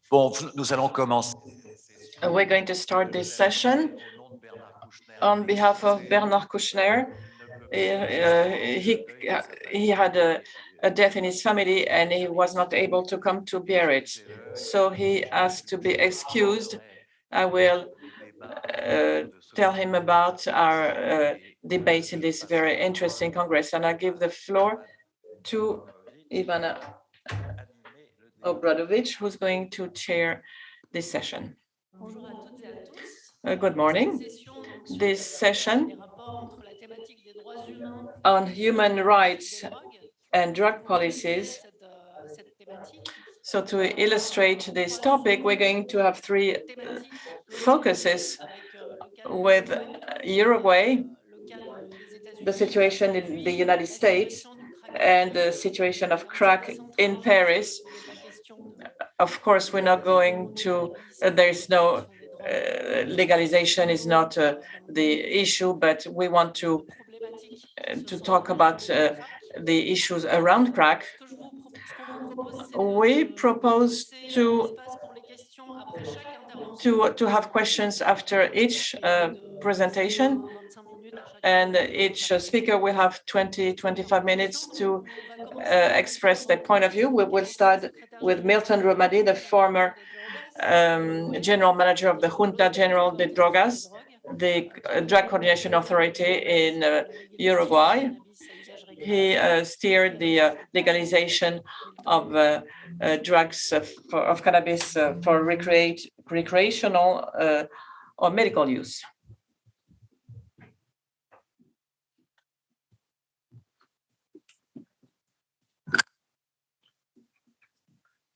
Bon, nous allons commencer. We're going to start this session on behalf of Bernard Kouchner. He had a death in his family and he was not able to come to bear it. So he asked to be excused. I will tell him about our debates in this very interesting Congress. And I give the floor to Ivana OBRADOVIC, who's going to chair this session. Good morning. This session on human rights and drug policies. So to illustrate this topic, we're going to have three focuses with Uruguay, the situation in the United States, and the situation of crack in Paris. Of course, we're not going to, there's no legalization is not the issue, but we want to talk about the issues around crack. We propose to have questions after each presentation, and each speaker will have 20-25 minutes to express their point of view. We will start with Milton ROMANI, the former general manager of the Junta General de Drogas, the Drug Coordination Authority in Uruguay. He steered the legalization of drugs, of cannabis for recreational or medical use.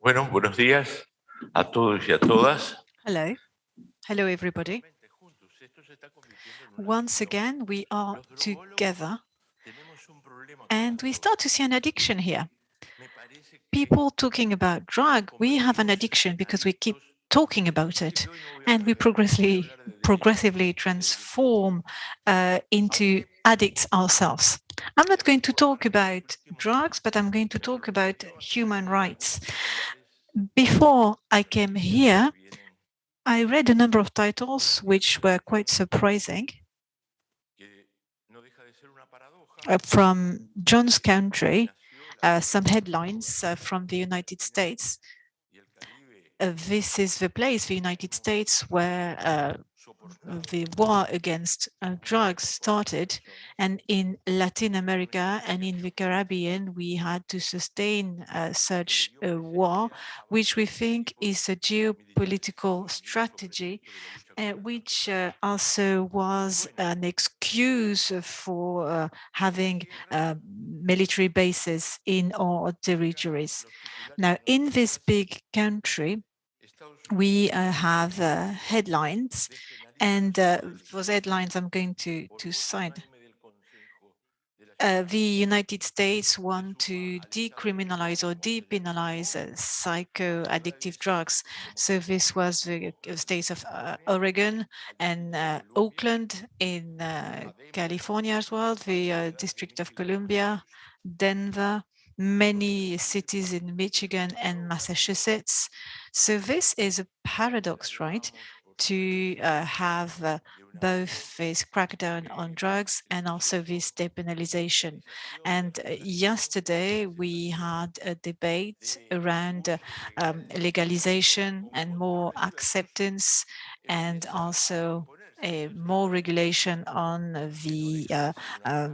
Bueno, buenos días a todos y a todas. Hello. Hello, everybody. Once again, we are together, and we start to see an addiction here. People talking about drug, we have an addiction because we keep talking about it, and we progressively transform into addicts ourselves. I'm not going to talk about drugs, but I'm going to talk about human rights. Before I came here, I read a number of titles which were quite surprising. From John's country, some headlines from the United States. This is the place, the United States, where the war against drugs started, and in Latin America and in the Caribbean, we had to sustain such a war, which we think is a geopolitical strategy, which also was an excuse for having military bases in our territories. Now, in this big country, we have headlines, and those headlines I'm going to cite. The United States want to decriminalize or depenalize psychoaddictive drugs. So this was the states of Oregon and Oakland in California as well, the District of Columbia, Denver, many cities in Michigan and Massachusetts. So this is a paradox, right? To have both this crackdown on drugs and also this depenalization. And yesterday we had a debate around legalization and more acceptance, and also more regulation on the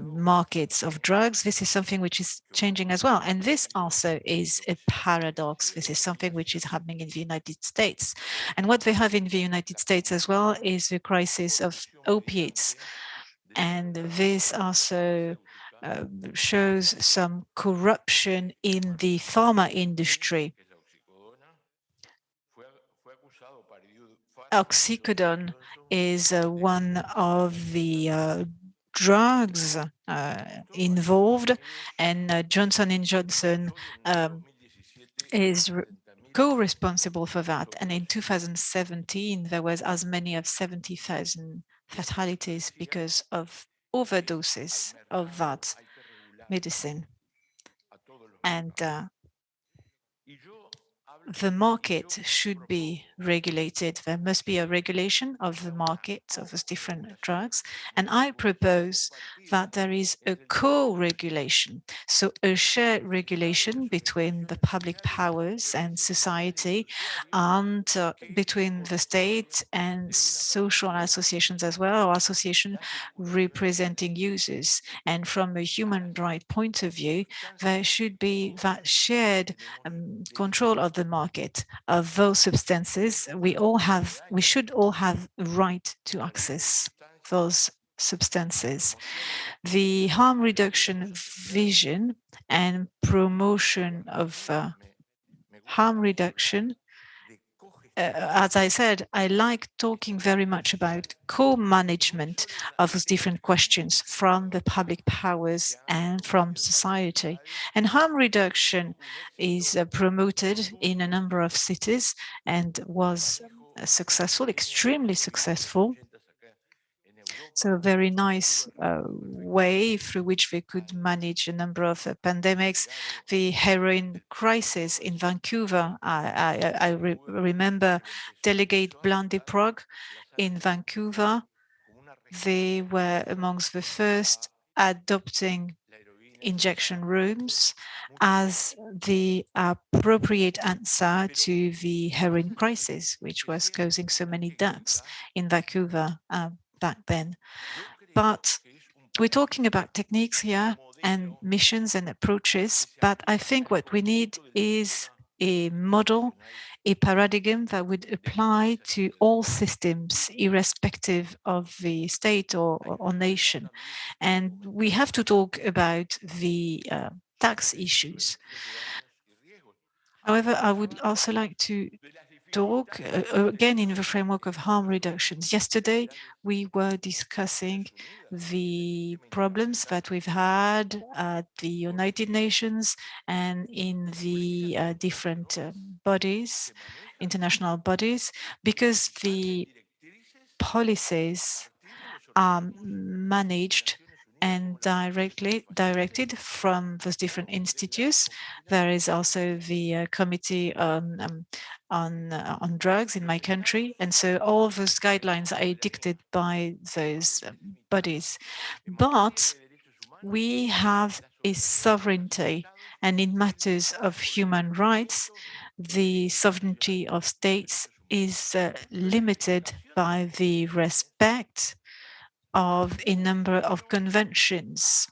markets of drugs. This is something which is changing as well. And this also is a paradox. This is something which is happening in the United States. And what they have in the United States as well is the crisis of opiates. And this also shows some corruption in the pharma industry. Oxycodone is one of the drugs involved, and Johnson & Johnson is co-responsible for that. And in 2017, there was as many as 70,000 fatalities because of overdoses of that medicine. And the market should be regulated. There must be a regulation of the market of those different drugs. And I propose that there is a co-regulation, so a shared regulation between the public powers and society, and between the state and social associations as well, or associations representing users. And from a human right point of view, there should be that shared control of the market of those substances. We should all have a right to access those substances. The harm reduction vision and promotion of harm reduction, as I said, I like talking very much about co-management of those different questions from the public powers and from society. And harm reduction is promoted in a number of cities and was successful, extremely successful. So a very nice way through which we could manage a number of pandemics. The heroin crisis in Vancouver, I remember Delegate Blandy-Prog in Vancouver. They were amongst the first adopting injection rooms as the appropriate answer to the heroin crisis, which was causing so many deaths in Vancouver back then. But we're talking about techniques here and missions and approaches, but I think what we need is a model, a paradigm that would apply to all systems, irrespective of the state or nation. And we have to talk about the tax issues. However, I would also like to talk again in the framework of harm reductions. Yesterday, we were discussing the problems that we've had at the United Nations and in the different bodies, international bodies, because the policies are managed and directed from those different institutes. There is also the committee on drugs in my country, and so all of those guidelines are dictated by those bodies. But we have a sovereignty, and in matters of human rights, the sovereignty of states is limited by the respect of a number of conventions.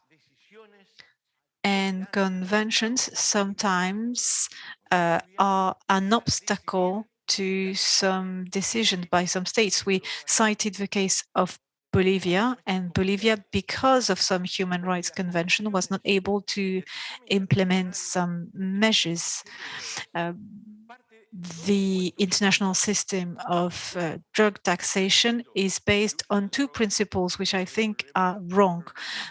And conventions sometimes are an obstacle to some decisions by some states. We cited the case of Bolivia, and Bolivia, because of some human rights convention, was not able to implement some measures. The international system of drug taxation is based on two principles, which I think are wrong.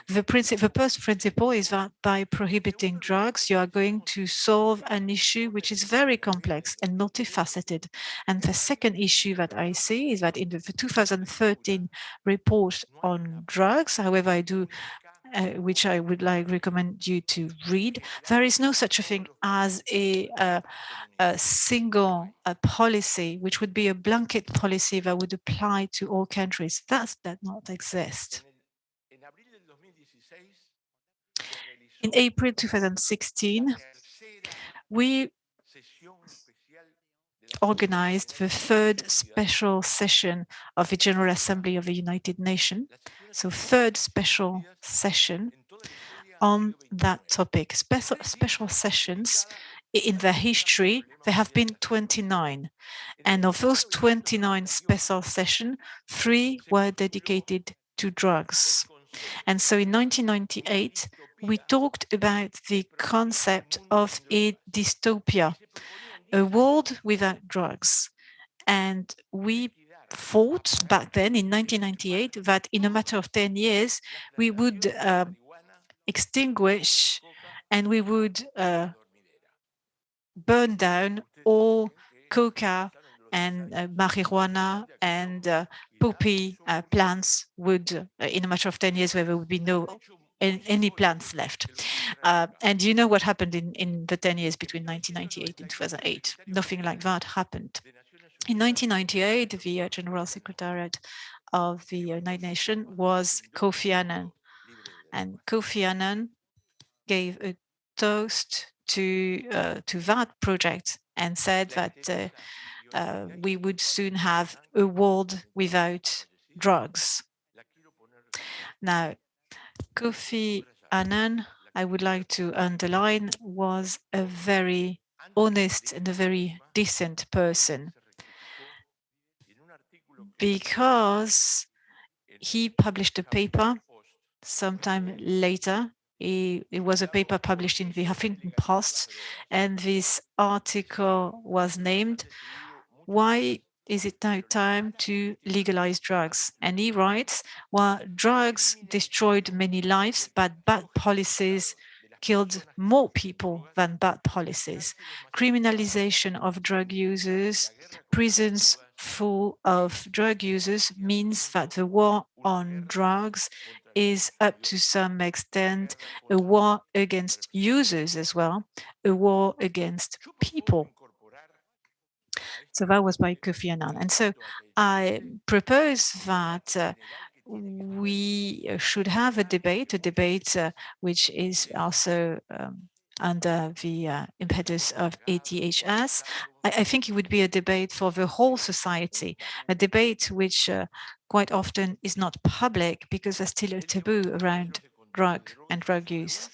The first principle is that by prohibiting drugs, you are going to solve an issue which is very complex and multifaceted. And the second issue that I see is that in the 2013 report on drugs, however, I do which I would recommend you to read, there is no such a thing as a single policy, which would be a blanket policy that would apply to all countries. That does not exist. In April 2016, we organized the third special session of the General Assembly of the United Nations. So third special session on that topic. Special sessions in their history, there have been 29. And of those 29 special sessions, 3 were dedicated to drugs. And so in 1998, we talked about the concept of a dystopia, a world without drugs. And we thought back then in 1998 that in a matter of 10 years, we would extinguish and we would burn down all coca and marijuana and poppy plants would, in a matter of 10 years, where there would be no any plants left. And you know what happened in the 10 years between 1998 and 2008? Nothing like that happened. In 1998, the General Secretariat of the United Nations was Kofi Annan. And Kofi Annan gave a toast to that project and said that we would soon have a world without drugs. Now, Kofi Annan, I would like to underline, was a very honest and a very decent person, because he published a paper sometime later. It was a paper published in the Huffington Post, and this article was named, "Why is it now time to legalize drugs?" And he writes, well, drugs destroyed many lives, but bad policies killed more people than bad policies. Criminalization of drug users, prisons full of drug users, means that the war on drugs is, up to some extent, a war against users as well, a war against people. So that was by Kofi Annan. And so I propose that we should have a debate which is also under the impetus of ATHS. I think it would be a debate for the whole society, a debate which quite often is not public because there's still a taboo around drug and drug use.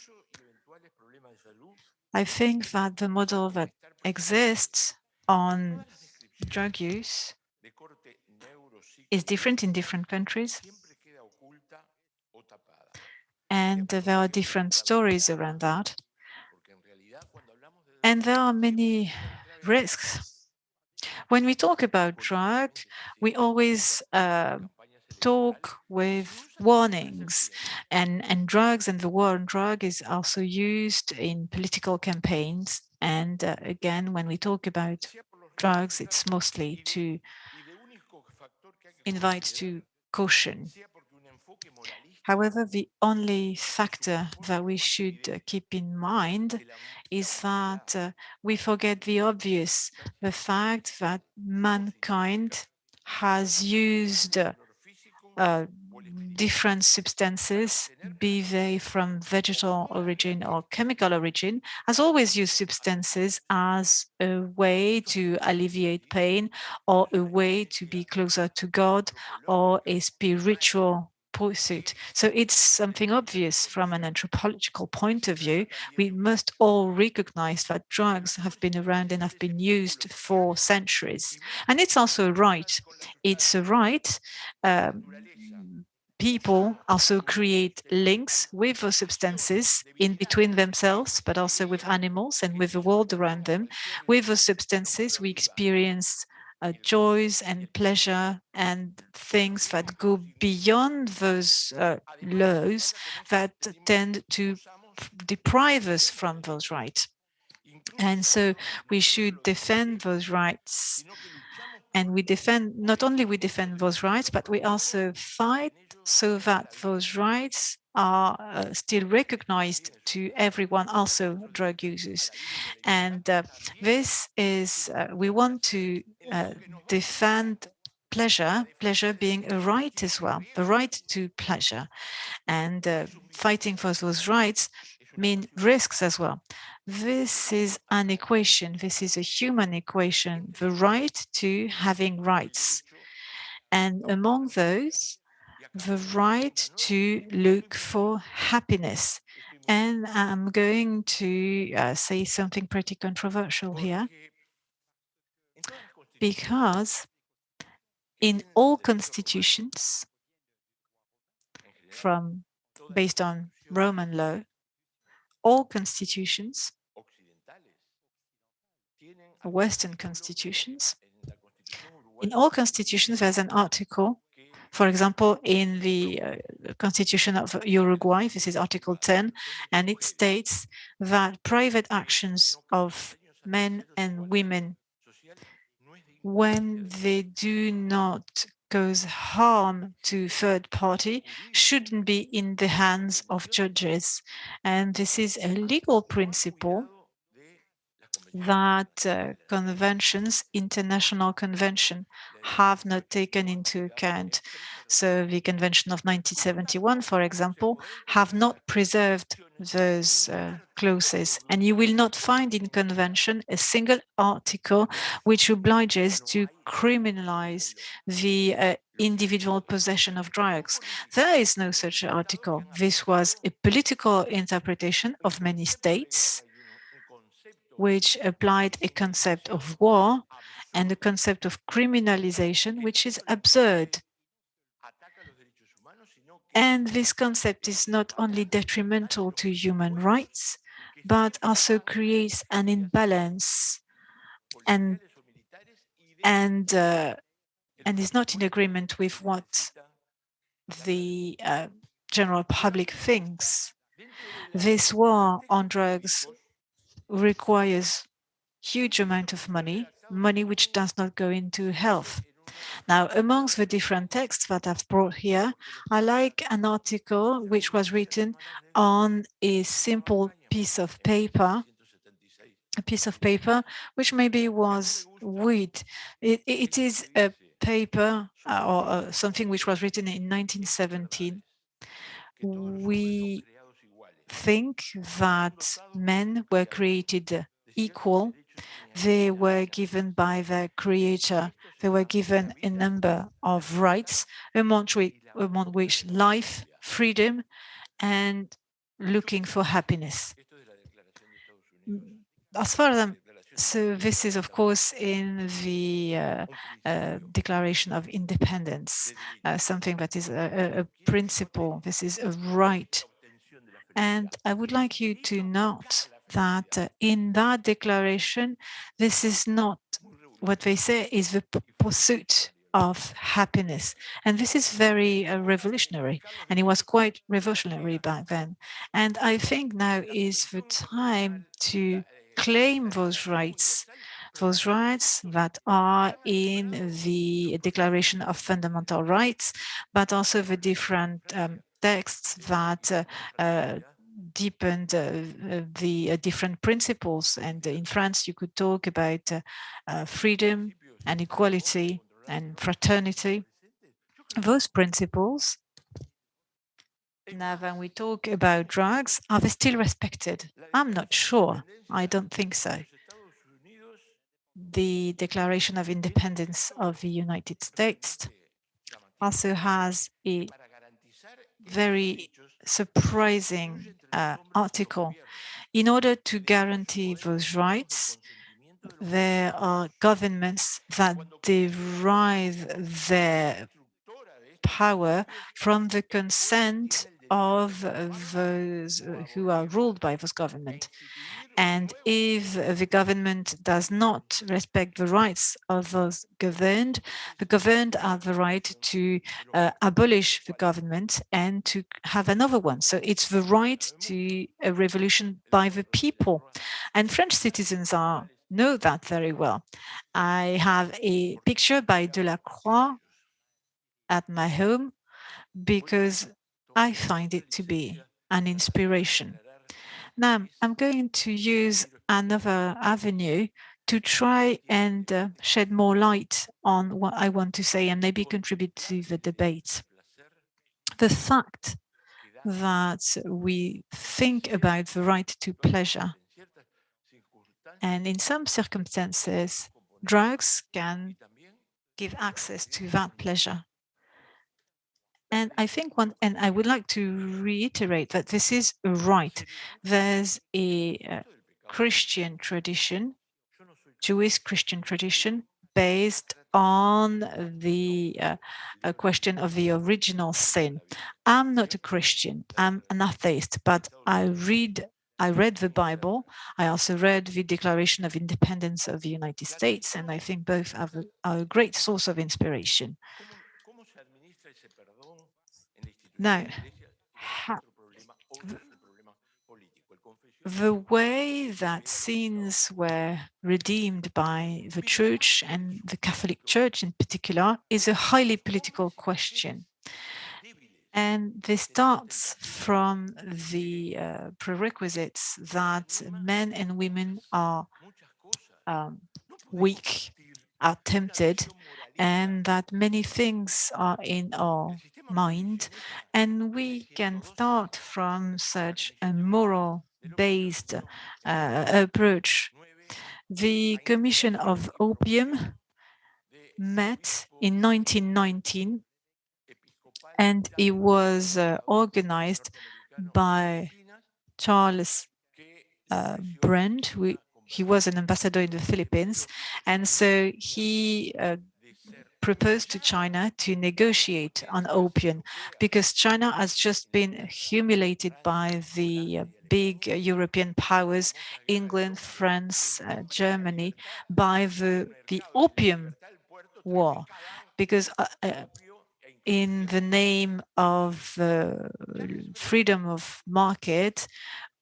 I think that the model that exists on drug use is different in different countries, and there are different stories around that. And there are many risks. When we talk about drug, we always talk with warnings, and drugs and the war on drug is also used in political campaigns. And again, when we talk about drugs, it's mostly to invite to caution. However, the only factor that we should keep in mind is that we forget the obvious, the fact that mankind has used different substances, be they from vegetal origin or chemical origin, has always used substances as a way to alleviate pain, or a way to be closer to God, or a spiritual pursuit. So it's something obvious from an anthropological point of view. We must all recognize that drugs have been around and have been used for centuries. And it's also a right. It's a right. People also create links with those substances in between themselves, but also with animals and with the world around them. With those substances, we experience joys and pleasure and things that go beyond those laws that tend to deprive us from those rights. And so we should defend those rights. And we defend, not only we defend those rights, but we also fight so that those rights are still recognized to everyone, also drug users. And this is, we want to defend pleasure, pleasure being a right as well, the right to pleasure. And fighting for those rights mean risks as well. This is an equation, this is a human equation, the right to having rights. And among those, the right to look for happiness. And I'm going to say something pretty controversial here, because in all constitutions, based on Roman law, all constitutions, Western constitutions, in all constitutions, there's an article. For example, in the Constitution of Uruguay, this is Article 10, and it states that private actions of men and women, when they do not cause harm to third party shouldn't be in the hands of judges. And this is a legal principle that conventions, international convention, have not taken into account. So the Convention of 1971, for example, have not preserved those clauses. And you will not find in convention a single article which obliges to criminalize the individual possession of drugs. There is no such article. This was a political interpretation of many states which applied a concept of war and a concept of criminalization, which is absurd. And this concept is not only detrimental to human rights, but also creates an imbalance and is not in agreement with what the general public thinks. This war on drugs requires huge amount of money which does not go into health. Now, amongst the different texts that I've brought here, I like an article which was written on a simple piece of paper, which maybe was weed. It is a paper or something which was written in 1917. We think that men were created equal. They were given by their creator. They were given a number of rights, among which life, freedom, and looking for happiness. As far as so this is, of course, in the Declaration of Independence, something that is a principle. This is a right. And I would like you to note that in that declaration, this is not what they say is the pursuit of happiness. And this is very revolutionary, and it was quite revolutionary back then. And I think now is the time to claim those rights that are in the Declaration of Fundamental Rights, but also the different texts that deepened the different principles. And in France, you could talk about freedom and equality and fraternity. Those principles, now when we talk about drugs, are they still respected? I'm not sure. I don't think so. The Declaration of Independence of the United States also has a very surprising article. In order to guarantee those rights, there are governments that derive their power from the consent of those who are ruled by this government. And if the government does not respect the rights of those governed, the governed have the right to abolish the government and to have another one. So it's the right to a revolution by the people. And French citizens know that very well. I have a picture by Delacroix at my home because I find it to be an inspiration. Now, I'm going to use another avenue to try and shed more light on what I want to say and maybe contribute to the debate. The fact that we think about the right to pleasure, and in some circumstances, drugs can give access to that pleasure. And I think and I would like to reiterate that this is a right. There's a Christian tradition, Jewish Christian tradition, based on the question of the original sin. I'm not a Christian, I'm an atheist, but I read the Bible. I also read the Declaration of Independence of the United States, and I think both are a great source of inspiration. Now, the way that sins were redeemed by the Church, and the Catholic Church in particular, is a highly political question. And this starts from the prerequisites that men and women are weak, are tempted, and that many things are in our mind. And we can start from such a moral-based approach. The Commission of Opium met in 1919, and it was organized by Charles Brand. He was an ambassador in the Philippines, and so he proposed to China to negotiate on opium, because China has just been humiliated by the big European powers, England, France, Germany, by the opium war, because in the name of freedom of market,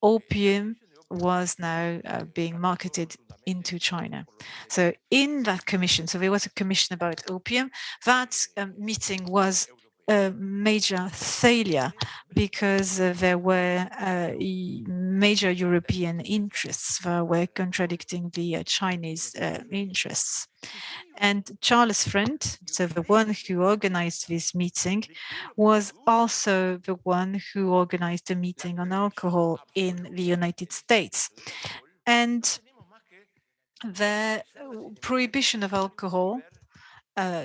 opium was now being marketed into China. So in that commission, so there was a commission about opium, that meeting was a major failure, because there were major European interests that were contradicting the Chinese interests. And Charles Friend, so the one who organized this meeting, was also the one who organized a meeting on alcohol in the United States. And the prohibition of alcohol,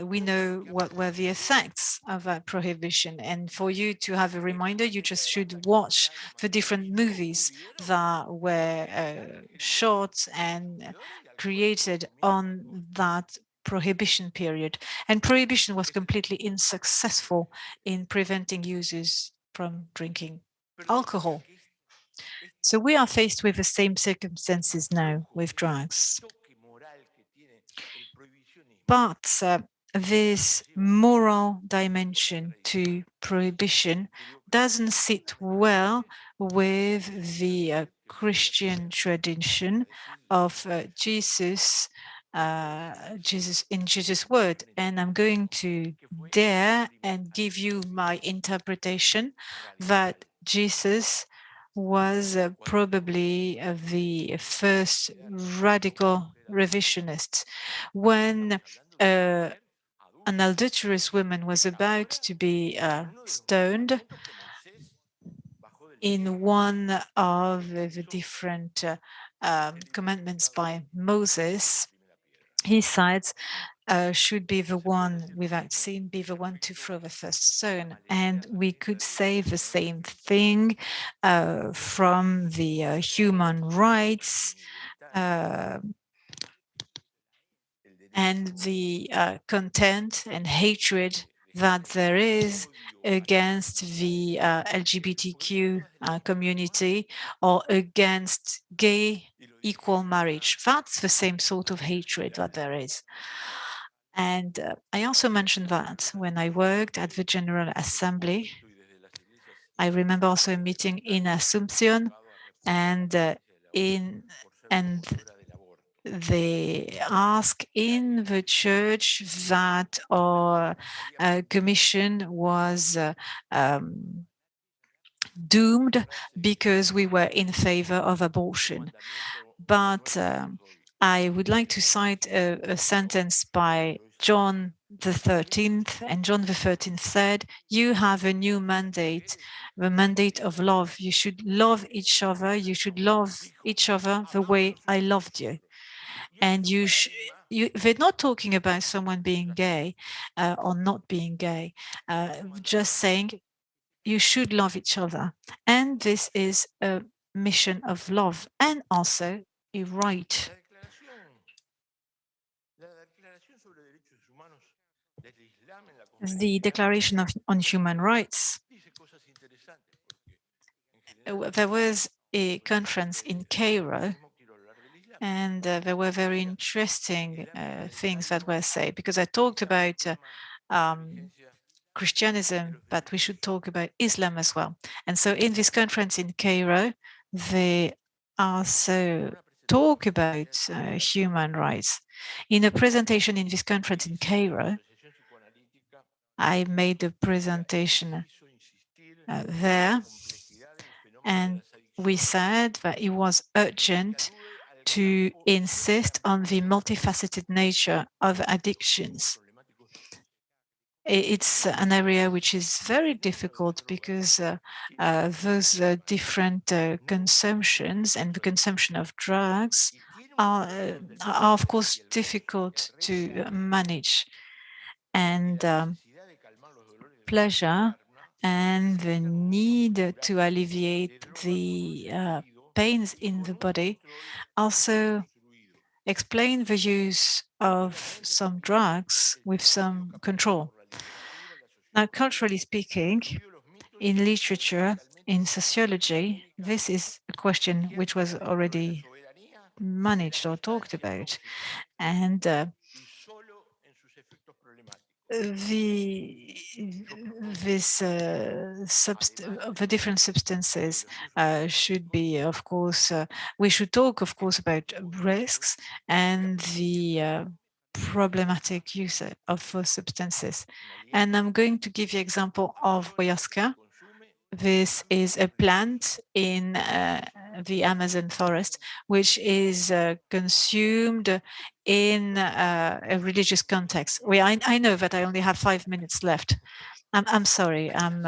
we know what were the effects of that prohibition. And for you to have a reminder, you just should watch the different movies that were shot and created on that prohibition period. And prohibition was completely unsuccessful in preventing users from drinking alcohol. So we are faced with the same circumstances now with drugs. But this moral dimension to prohibition doesn't sit well with the Christian tradition of Jesus in Jesus' word. And I'm going to dare and give you my interpretation that Jesus was probably the first radical revisionist. When an adulterous woman was about to be stoned, in one of the different commandments by Moses, he cites should be the one without sin, be the one to throw the first stone. And we could say the same thing from the human rights and the contempt and hatred that there is against the LGBTQ community, or against gay equal marriage. That's the same sort of hatred that there is. And I also mentioned that when I worked at the General Assembly, I remember also a meeting in Asunción, and they ask in the church that our commission was doomed because we were in favor of abortion. But I would like to cite a sentence by John the 13th, and John the 13th said, "You have a new mandate, the mandate of love. You should love each other. You should love each other the way I loved you." And they're not talking about someone being gay or not being gay, just saying you should love each other. And this is a mission of love and also a right. The Declaration on Human Rights, there was a conference in Cairo, and there were very interesting things that were said, because I talked about Christianism, but we should talk about Islam as well. And so in this conference in Cairo, the also talk about human rights. In a presentation in this conference in Cairo, I made a presentation there, and we said that it was urgent to insist on the multifaceted nature of addictions. It's an area which is very difficult because those different consumptions and the consumption of drugs are of course difficult to manage, and pleasure and the need to alleviate the pains in the body also explain the use of some drugs with some control. Now, culturally speaking, in literature, in sociology, this is a question which was already managed or talked about. And the different substances should be, of course, we should talk, of course, about risks and the problematic use of those substances. And I'm going to give you example of ayahuasca. This is a plant in the Amazon forest, which is consumed in a religious context. I know that I only have 5 minutes left. I'm sorry. I'm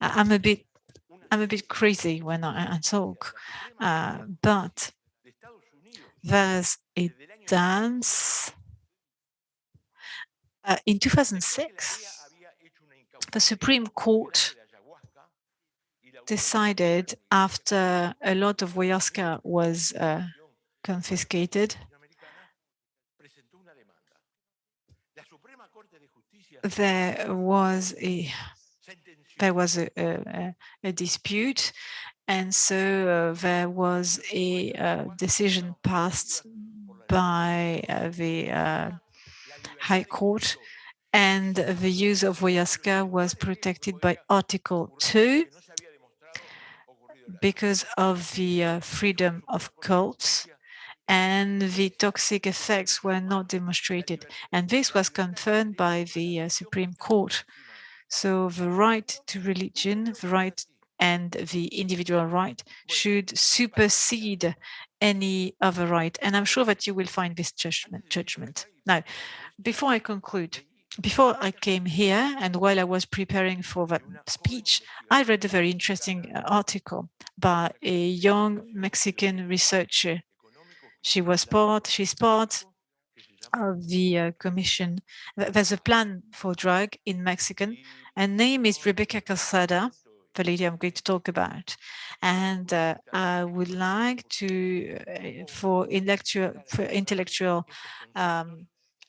a bit crazy when I talk, but there's a dance. In 2006, the Supreme Court decided, after a lot of ayahuasca was confiscated, there was a dispute, and so there was a decision passed by the High Court, and the use of ayahuasca was protected by Article 2 because of the freedom of cults, and the toxic effects were not demonstrated. And this was confirmed by the Supreme Court. So the right to religion, the right and the individual right should supersede any other right. And I'm sure that you will find this judgment. Now, before I conclude, before I came here and while I was preparing for that speech, I read a very interesting article by a young Mexican researcher. She's part of the commission. There's a plan for drug in Mexican. Her name is Rebecca Calzada, the lady I'm going to talk about. And I would like to, for intellectual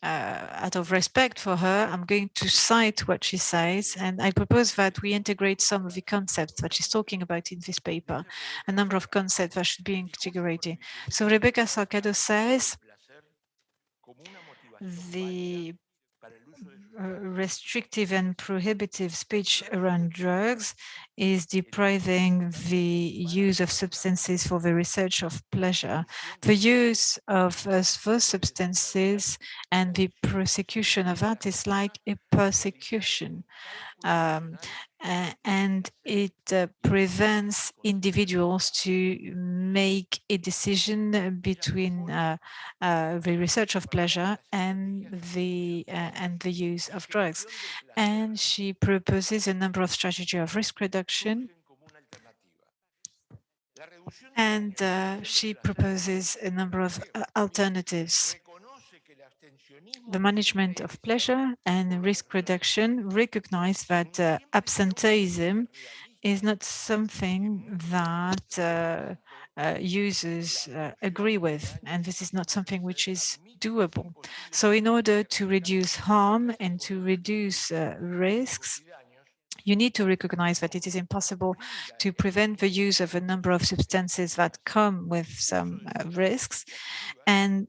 out of respect for her, I'm going to cite what she says, and I propose that we integrate some of the concepts that she's talking about in this paper, a number of concepts that should be integrated. So Rebecca Salgado says the restrictive and prohibitive speech around drugs is depriving the use of substances for the research of pleasure. The use of those substances and the prosecution of that is like a persecution. And it prevents individuals to make a decision between the research of pleasure and the use of drugs. And she proposes a number of strategies of risk reduction. And she proposes a number of alternatives. The management of pleasure and risk reduction recognize that absenteeism is not something that users agree with, and this is not something which is doable. So in order to reduce harm and to reduce risks, you need to recognize that it is impossible to prevent the use of a number of substances that come with some risks, and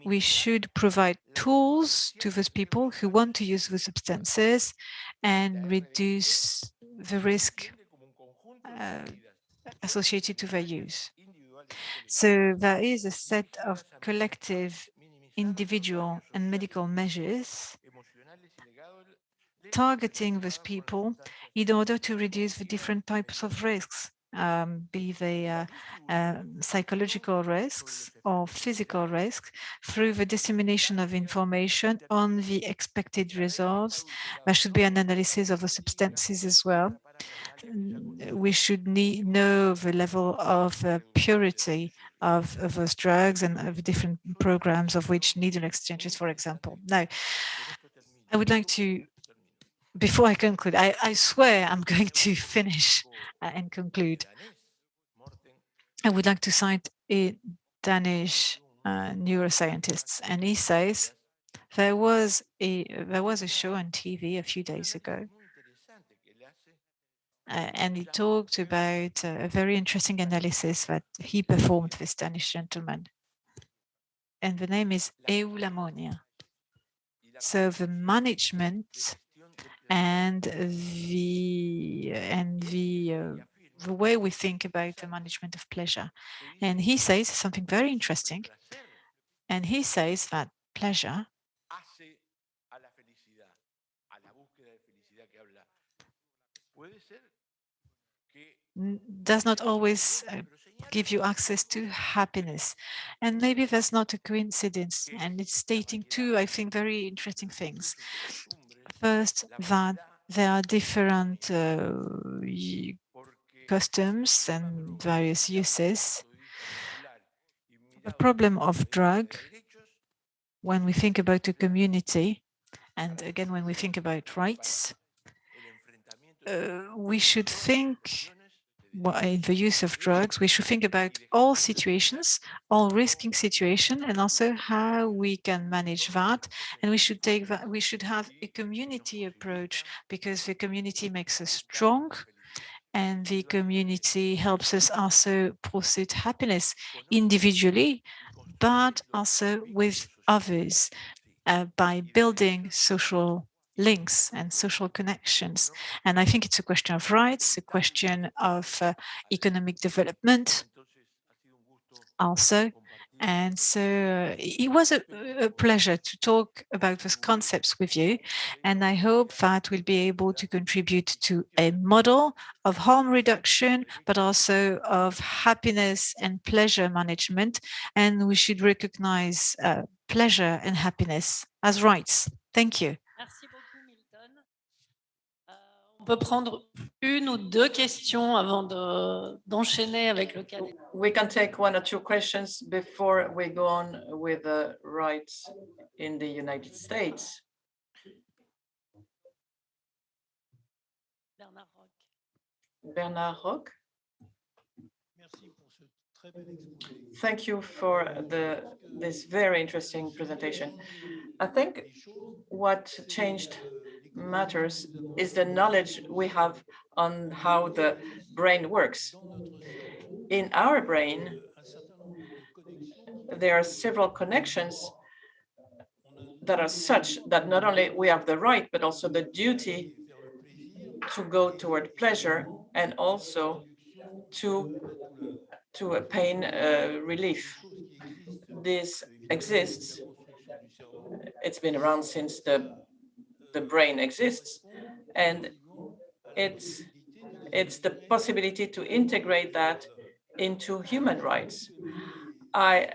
we should provide tools to those people who want to use the substances and reduce the risk associated to their use. So there is a set of collective, individual and medical measures targeting those people in order to reduce the different types of risks, be they psychological risks or physical risks, through the dissemination of information on the expected results. There should be an analysis of the substances as well. We should know the level of purity of those drugs and of different programs of which needle exchanges, for example. Now, I would like to, before I conclude, I swear I'm going to finish and conclude. I would like to cite a Danish neuroscientist, and he says there was a show on TV a few days ago, and he talked about a very interesting analysis that he performed, this Danish gentleman, and the name is eudaimonia. So the management and the way we think about the management of pleasure. And he says something very interesting. And he says that pleasure does not always give you access to happiness. And maybe that's not a coincidence. And it's stating two, I think, very interesting things. First, that there are different customs and various uses. The problem of drug, when we think about a community, and again, when we think about rights, we should think in the use of drugs, we should think about all situations, all risking situation, and also how we can manage that. And we should take that, we should have a community approach, because the community makes us strong, and the community helps us also pursue happiness individually, but also with others by building social links and social connections. And I think it's a question of rights, a question of economic development also. And so it was a pleasure to talk about those concepts with you. And I hope that we'll be able to contribute to a model of harm reduction, but also of happiness and pleasure management. And we should recognize pleasure and happiness as rights. Thank you. Merci beaucoup, Milton. On peut prendre une ou deux questions avant d'enchaîner avec le cas. We can take one or two questions before we go on with the rights in the United States. Bernard Roch. Bernard Roch. Thank you for this very interesting presentation. I think what changed matters is the knowledge we have on how the brain works. In our brain, there are several connections that are such that not only we have the right, but also the duty to go toward pleasure and also to a pain relief. This exists. It's been around since the brain exists, and it's the possibility to integrate that into human rights. I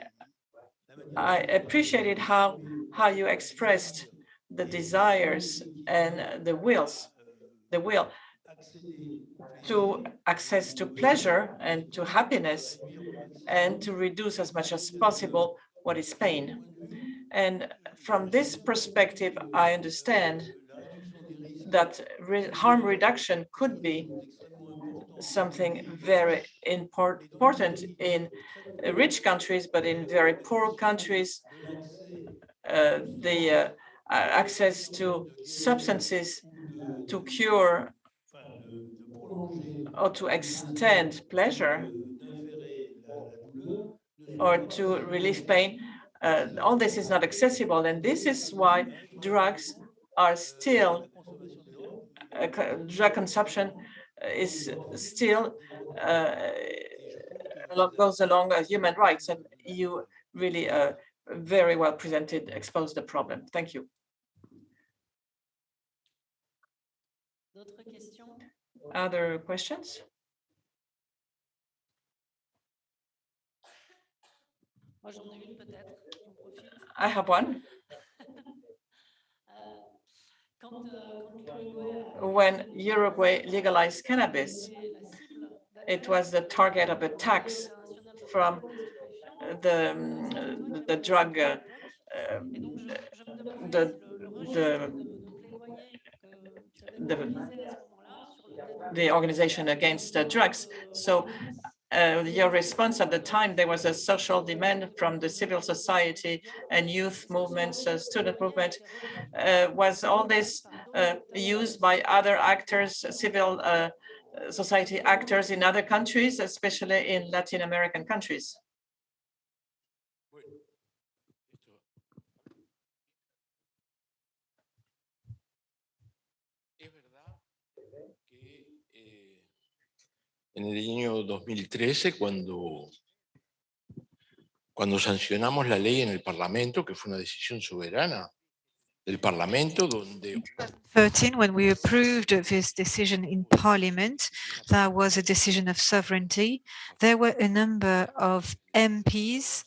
appreciated how you expressed the desires and the will to access to pleasure and to happiness, and to reduce as much as possible what is pain. And from this perspective, I understand that harm reduction could be something very important in rich countries, but in very poor countries, the access to substances to cure or to extend pleasure or to relieve pain, all this is not accessible. And this is why drugs are still, drug consumption is still goes along human rights, and you really very well presented, exposed the problem. Thank you. Other questions? I have one. When Uruguay legalized cannabis, it was the target of a tax from the drug, the organization against drugs. So your response at the time, there was a social demand from the civil society and youth movements, student movement. Was all this used by other actors, civil society actors in other countries, especially in Latin American countries? En el año 2013, cuando sancionamos la ley en el Parlamento, que fue una decisión soberana del Parlamento, donde 13, when we approved this decision in Parliament, that was a decision of sovereignty. There were a number of MPs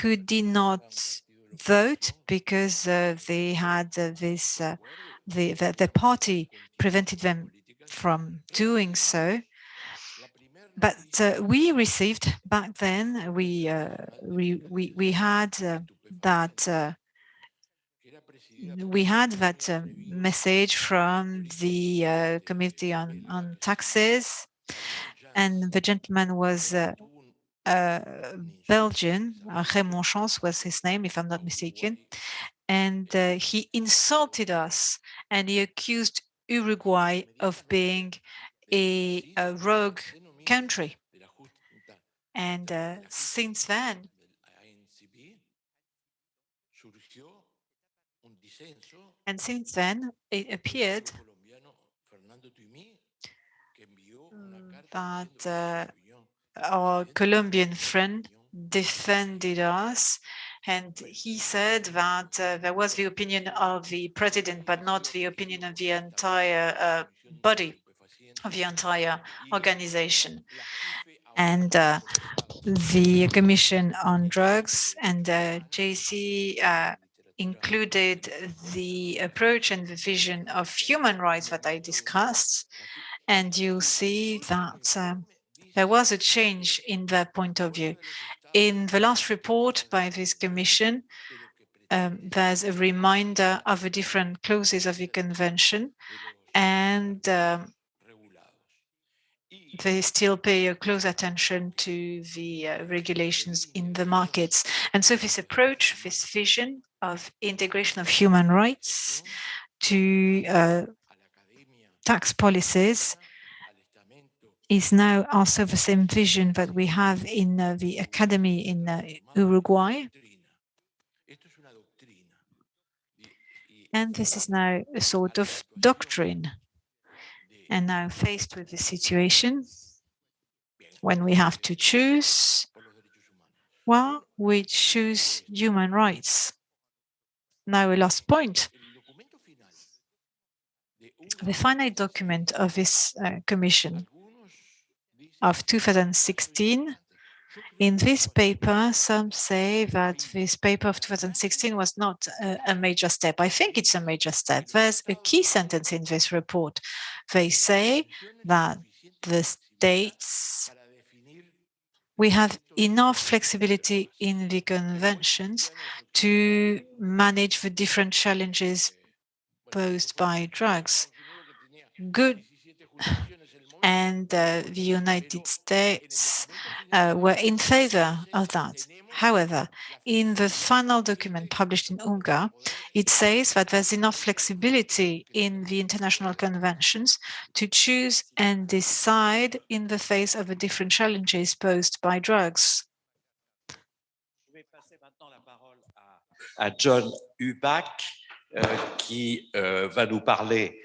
who did not vote because they had the party prevented them from doing so. But we received back then, we had that message from the Committee on Taxes, and the gentleman was Belgian. Raymond Chance was his name, if I'm not mistaken, and he insulted us, and he accused Uruguay of being a rogue country. And since then, it appeared that our Colombian friend defended us, and he said that there was the opinion of the president, but not the opinion of the entire body, of the entire organization. And the Commission on Drugs and JC included the approach and the vision of human rights that I discussed. And you see that there was a change in their point of view. In the last report by this commission, there's a reminder of the different clauses of the convention, and they still pay a close attention to the regulations in the markets. And so this approach, this vision of integration of human rights to tax policies is now also the same vision that we have in the academy in Uruguay. And this is now a sort of doctrine. And now faced with the situation, when we have to choose, well, we choose human rights. Now a last point. The final document of this commission of 2016, in this paper, some say that this paper of 2016 was not a major step. I think it's a major step. There's a key sentence in this report. They say that the states, we have enough flexibility in the conventions to manage the different challenges posed by drugs. Good. And the United States were in favor of that. However, in the final document published in UNGA, it says that there's enough flexibility in the international conventions to choose and decide in the face of the different challenges posed by drugs. À John Huback, qui va nous parler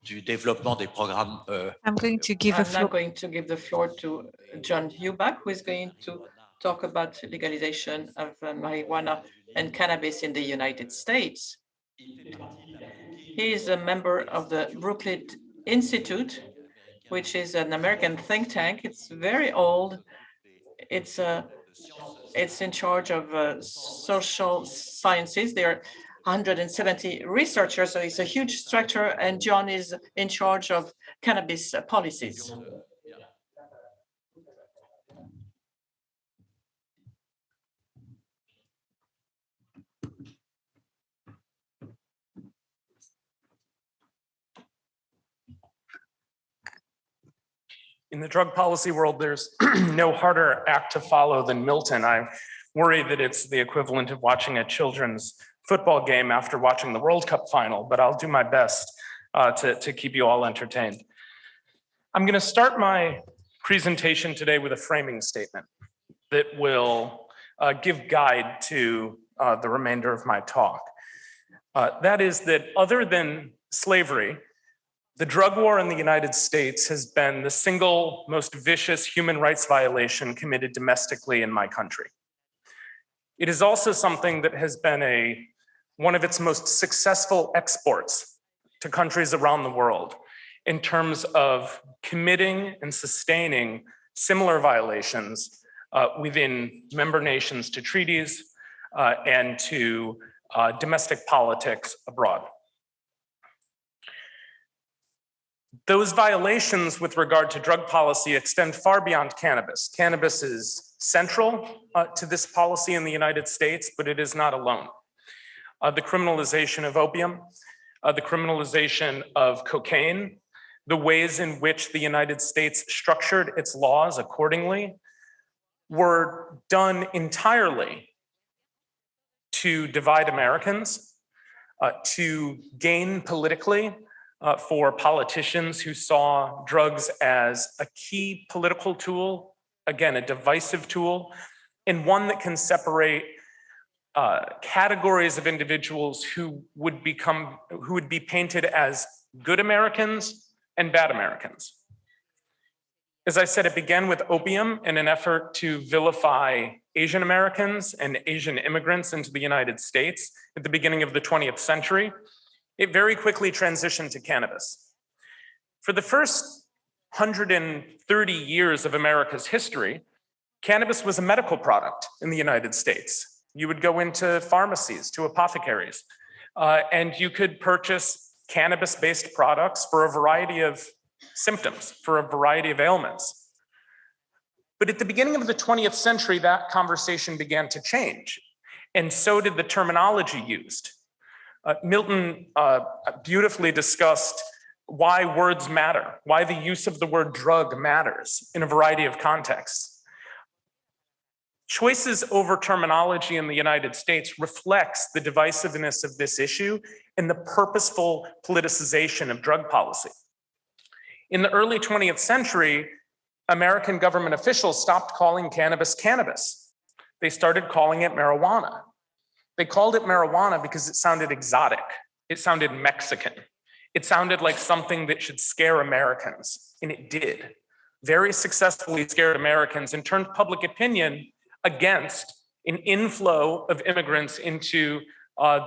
du développement des programmes. I'm going to give a I'm floor. now going to give the floor to John Huback, who is going to talk about legalization of marijuana and cannabis in the United States. He is a member of the Brooklyn Institute, which is an American think tank. It's very old. It's in charge of social sciences. There are 170 researchers, so it's a huge structure, and John is in charge of cannabis policies. In the drug policy world, there's no harder act to follow than Milton. I worry that it's the equivalent of watching a children's football game after watching the World Cup final, but I'll do my best to keep you all entertained. I'm going to start my presentation today with a framing statement that will give guide to the remainder of my talk. That is that other than slavery, the drug war in the United States has been the single most vicious human rights violation committed domestically in my country. It is also something that has been one of its most successful exports to countries around the world in terms of committing and sustaining similar violations within member nations to treaties and to domestic politics abroad. Those violations with regard to drug policy extend far beyond cannabis. Cannabis is central to this policy in the United States, but it is not alone. The criminalization of opium, the criminalization of cocaine, the ways in which the United States structured its laws accordingly were done entirely to divide Americans, to gain politically, for politicians who saw drugs as a key political tool, again, a divisive tool, and one that can separate categories of individuals who would be painted as good Americans and bad Americans. As I said, it began with opium in an effort to vilify Asian Americans and Asian immigrants into the United States at the beginning of the 20th century. It very quickly transitioned to cannabis. For the first 130 years of America's history, cannabis was a medical product in the United States. You would go into pharmacies, to apothecaries, and you could purchase cannabis-based products for a variety of symptoms, for a variety of ailments. But at the beginning of the 20th century, that conversation began to change, and so did the terminology used. Milton beautifully discussed why words matter, why the use of the word drug matters in a variety of contexts. Choices over terminology in the United States reflects the divisiveness of this issue and the purposeful politicization of drug policy. In the early 20th century, American government officials stopped calling cannabis cannabis. They started calling it marijuana. They called it marijuana because it sounded exotic. It sounded Mexican. It sounded like something that should scare Americans, and it did. Very successfully scared Americans and turned public opinion against an inflow of immigrants into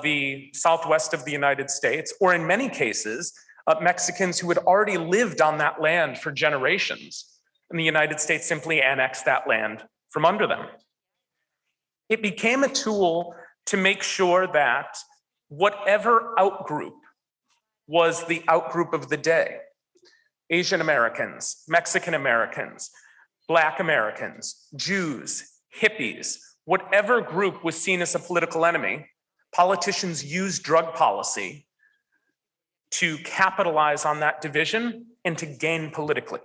the southwest of the United States, or in many cases, Mexicans who had already lived on that land for generations, and the United States simply annexed that land from under them. It became a tool to make sure that whatever outgroup was the outgroup of the day, Asian Americans, Mexican Americans, Black Americans, Jews, hippies, whatever group was seen as a political enemy, politicians used drug policy to capitalize on that division and to gain politically.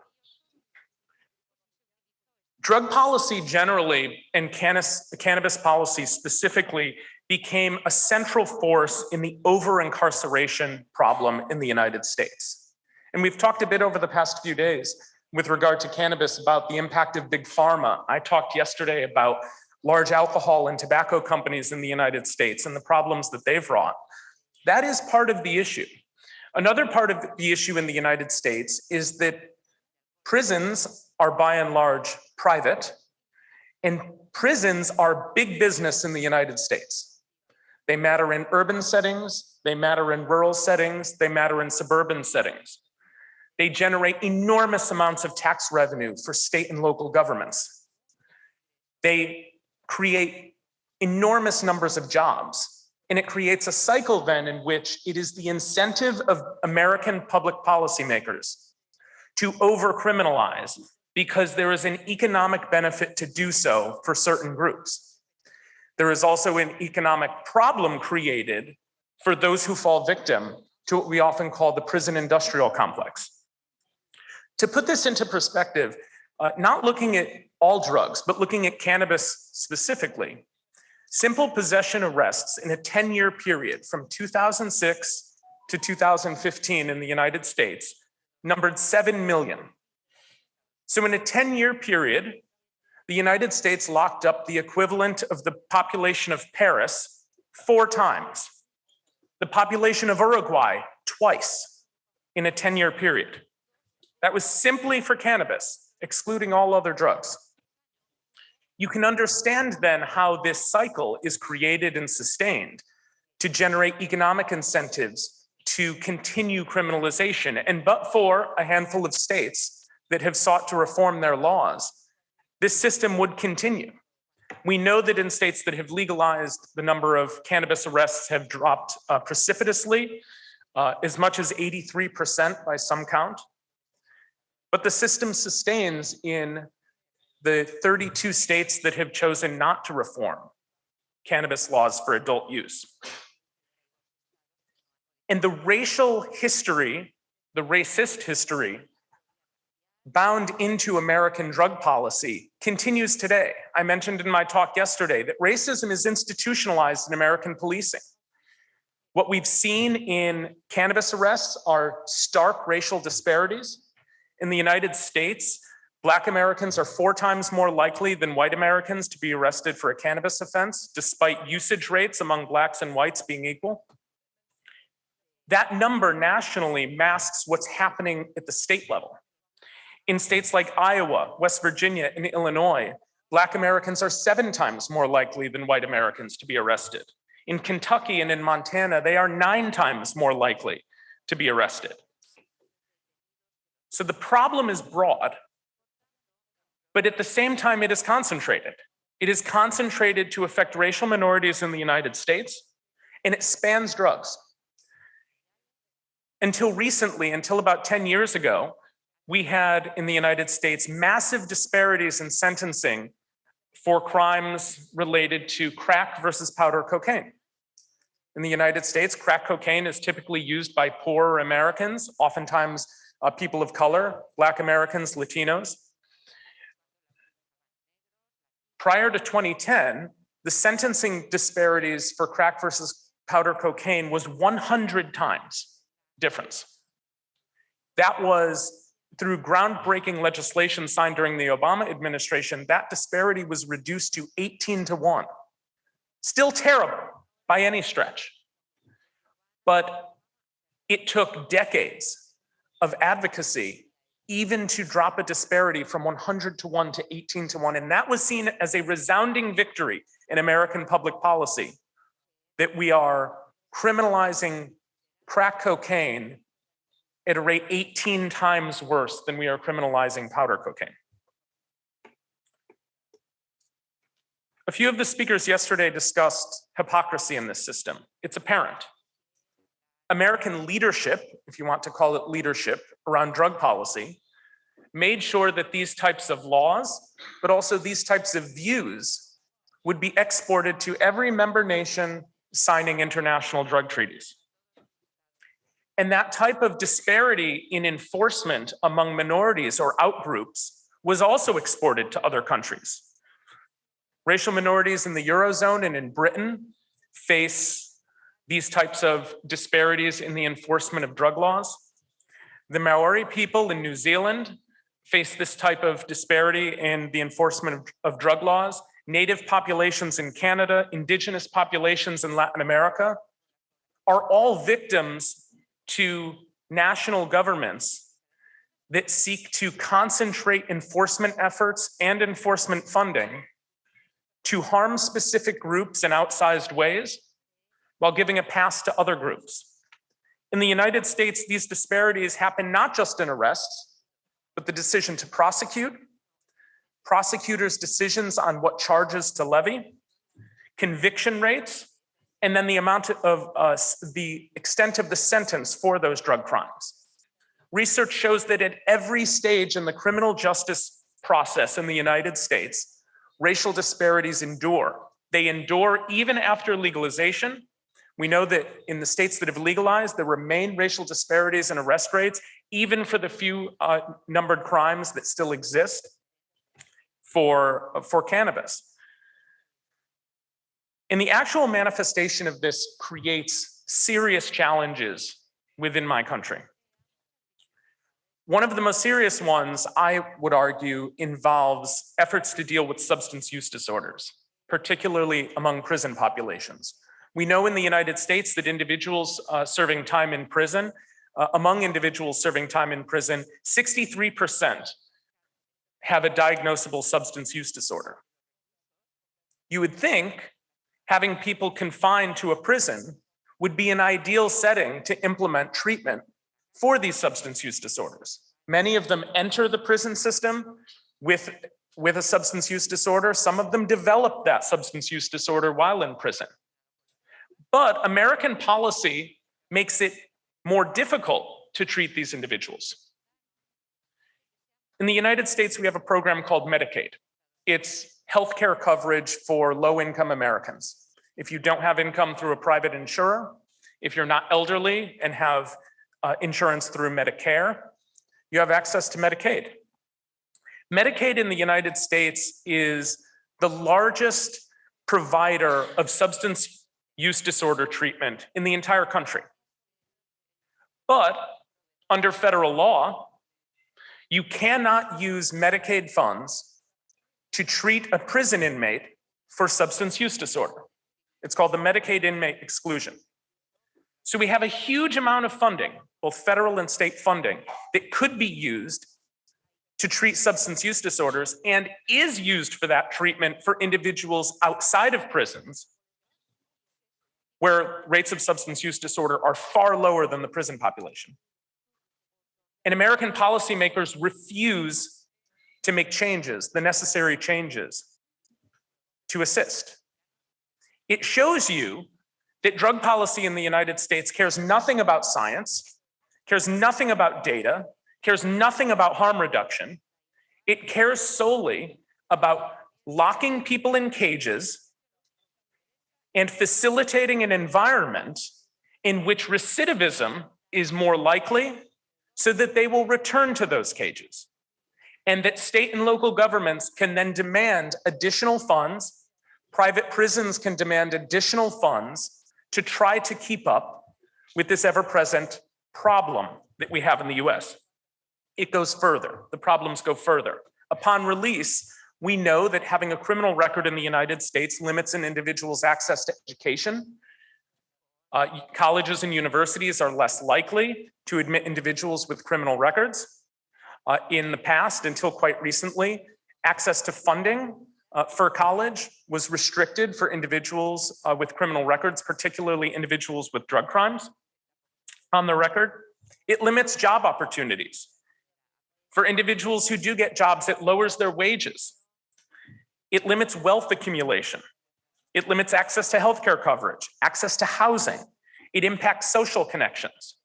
Drug policy generally, and cannabis policy specifically, became a central force in the over-incarceration problem in the United States. And we've talked a bit over the past few days with regard to cannabis about the impact of big pharma. I talked yesterday about large alcohol and tobacco companies in the United States and the problems that they've wrought. That is part of the issue. Another part of the issue in the United States is that prisons are by and large private, and prisons are big business in the United States. They matter in urban settings, they matter in rural settings, they matter in suburban settings. They generate enormous amounts of tax revenue for state and local governments. They create enormous numbers of jobs, and it creates a cycle then in which it is the incentive of American public policymakers to over-criminalize because there is an economic benefit to do so for certain groups. There is also an economic problem created for those who fall victim to what we often call the prison industrial complex. To put this into perspective, not looking at all drugs, but looking at cannabis specifically, simple possession arrests in a 10-year period from 2006 to 2015 in the United States numbered 7 million. So in a 10-year period, the United States locked up the equivalent of the population of Paris 4 times, the population of Uruguay twice in a 10-year period. That was simply for cannabis, excluding all other drugs. You can understand then how this cycle is created and sustained to generate economic incentives to continue criminalization. And but for a handful of states that have sought to reform their laws, this system would continue. We know that in states that have legalized, the number of cannabis arrests have dropped precipitously, as much as 83% by some count. But the system sustains in the 32 states that have chosen not to reform cannabis laws for adult use. And the racial history, the racist history, bound into American drug policy continues today. I mentioned in my talk yesterday that racism is institutionalized in American policing. What we've seen in cannabis arrests are stark racial disparities. In the United States, Black Americans are 4 times more likely than white Americans to be arrested for a cannabis offense, despite usage rates among Blacks and whites being equal. That number nationally masks what's happening at the state level. In states like Iowa, West Virginia, and Illinois, Black Americans are 7 times more likely than white Americans to be arrested. In Kentucky and in Montana, they are 9 times more likely to be arrested. So the problem is broad, but at the same time, it is concentrated. It is concentrated to affect racial minorities in the United States, and it spans drugs. Until recently, until about 10 years ago, we had in the United States massive disparities in sentencing for crimes related to crack versus powder cocaine. In the United States, crack cocaine is typically used by poorer Americans, oftentimes people of color, Black Americans, Latinos. Prior to 2010, the sentencing disparities for crack versus powder cocaine was 100 times difference. That was through groundbreaking legislation signed during the Obama administration. That disparity was reduced to 18-1. Still terrible by any stretch. But it took decades of advocacy even to drop a disparity from 100-1 to 18-1. And that was seen as a resounding victory in American public policy, that we are criminalizing crack cocaine at a rate 18 times worse than we are criminalizing powder cocaine. A few of the speakers yesterday discussed hypocrisy in this system. It's apparent. American leadership, if you want to call it leadership, around drug policy, made sure that these types of laws, but also these types of views, would be exported to every member nation signing international drug treaties. And that type of disparity in enforcement among minorities or outgroups was also exported to other countries. Racial minorities in the Eurozone and in Britain face these types of disparities in the enforcement of drug laws. The Maori people in New Zealand face this type of disparity in the enforcement of drug laws. Native populations in Canada, indigenous populations in Latin America are all victims to national governments that seek to concentrate enforcement efforts and enforcement funding to harm specific groups in outsized ways while giving a pass to other groups. In the United States, these disparities happen not just in arrests, but the decision to prosecute, prosecutors' decisions on what charges to levy, conviction rates, and then the amount of the extent of the sentence for those drug crimes. Research shows that at every stage in the criminal justice process in the United States, racial disparities endure. They endure even after legalization. We know that in the states that have legalized, there remain racial disparities in arrest rates, even for the few numbered crimes that still exist for cannabis. And the actual manifestation of this creates serious challenges within my country. One of the most serious ones, I would argue, involves efforts to deal with substance use disorders, particularly among prison populations. We know in the United States that individuals serving time in prison, among individuals serving time in prison, 63% have a diagnosable substance use disorder. You would think having people confined to a prison would be an ideal setting to implement treatment for these substance use disorders. Many of them enter the prison system with a substance use disorder. Some of them develop that substance use disorder while in prison. But American policy makes it more difficult to treat these individuals. In the United States, we have a program called Medicaid. It's healthcare coverage for low-income Americans. If you don't have income through a private insurer, if you're not elderly and have insurance through Medicare, you have access to Medicaid. Medicaid in the United States is the largest provider of substance use disorder treatment in the entire country. But under federal law, you cannot use Medicaid funds to treat a prison inmate for substance use disorder. It's called the Medicaid inmate exclusion. So we have a huge amount of funding, both federal and state funding, that could be used to treat substance use disorders and is used for that treatment for individuals outside of prisons, where rates of substance use disorder are far lower than the prison population. And American policymakers refuse to make changes, the necessary changes, to assist. It shows you that drug policy in the United States cares nothing about science, cares nothing about data, cares nothing about harm reduction. It cares solely about locking people in cages and facilitating an environment in which recidivism is more likely so that they will return to those cages. And that state and local governments can then demand additional funds, private prisons can demand additional funds to try to keep up with this ever-present problem that we have in the US. It goes further, the problems go further. Upon release, we know that having a criminal record in the United States limits an individual's access to education. Colleges and universities are less likely to admit individuals with criminal records. In the past, until quite recently, access to funding for college was restricted for individuals with criminal records, particularly individuals with drug crimes on the record. It limits job opportunities for individuals who do get jobs. It lowers their wages. It limits wealth accumulation. It limits access to healthcare coverage, access to housing. It impacts social connections.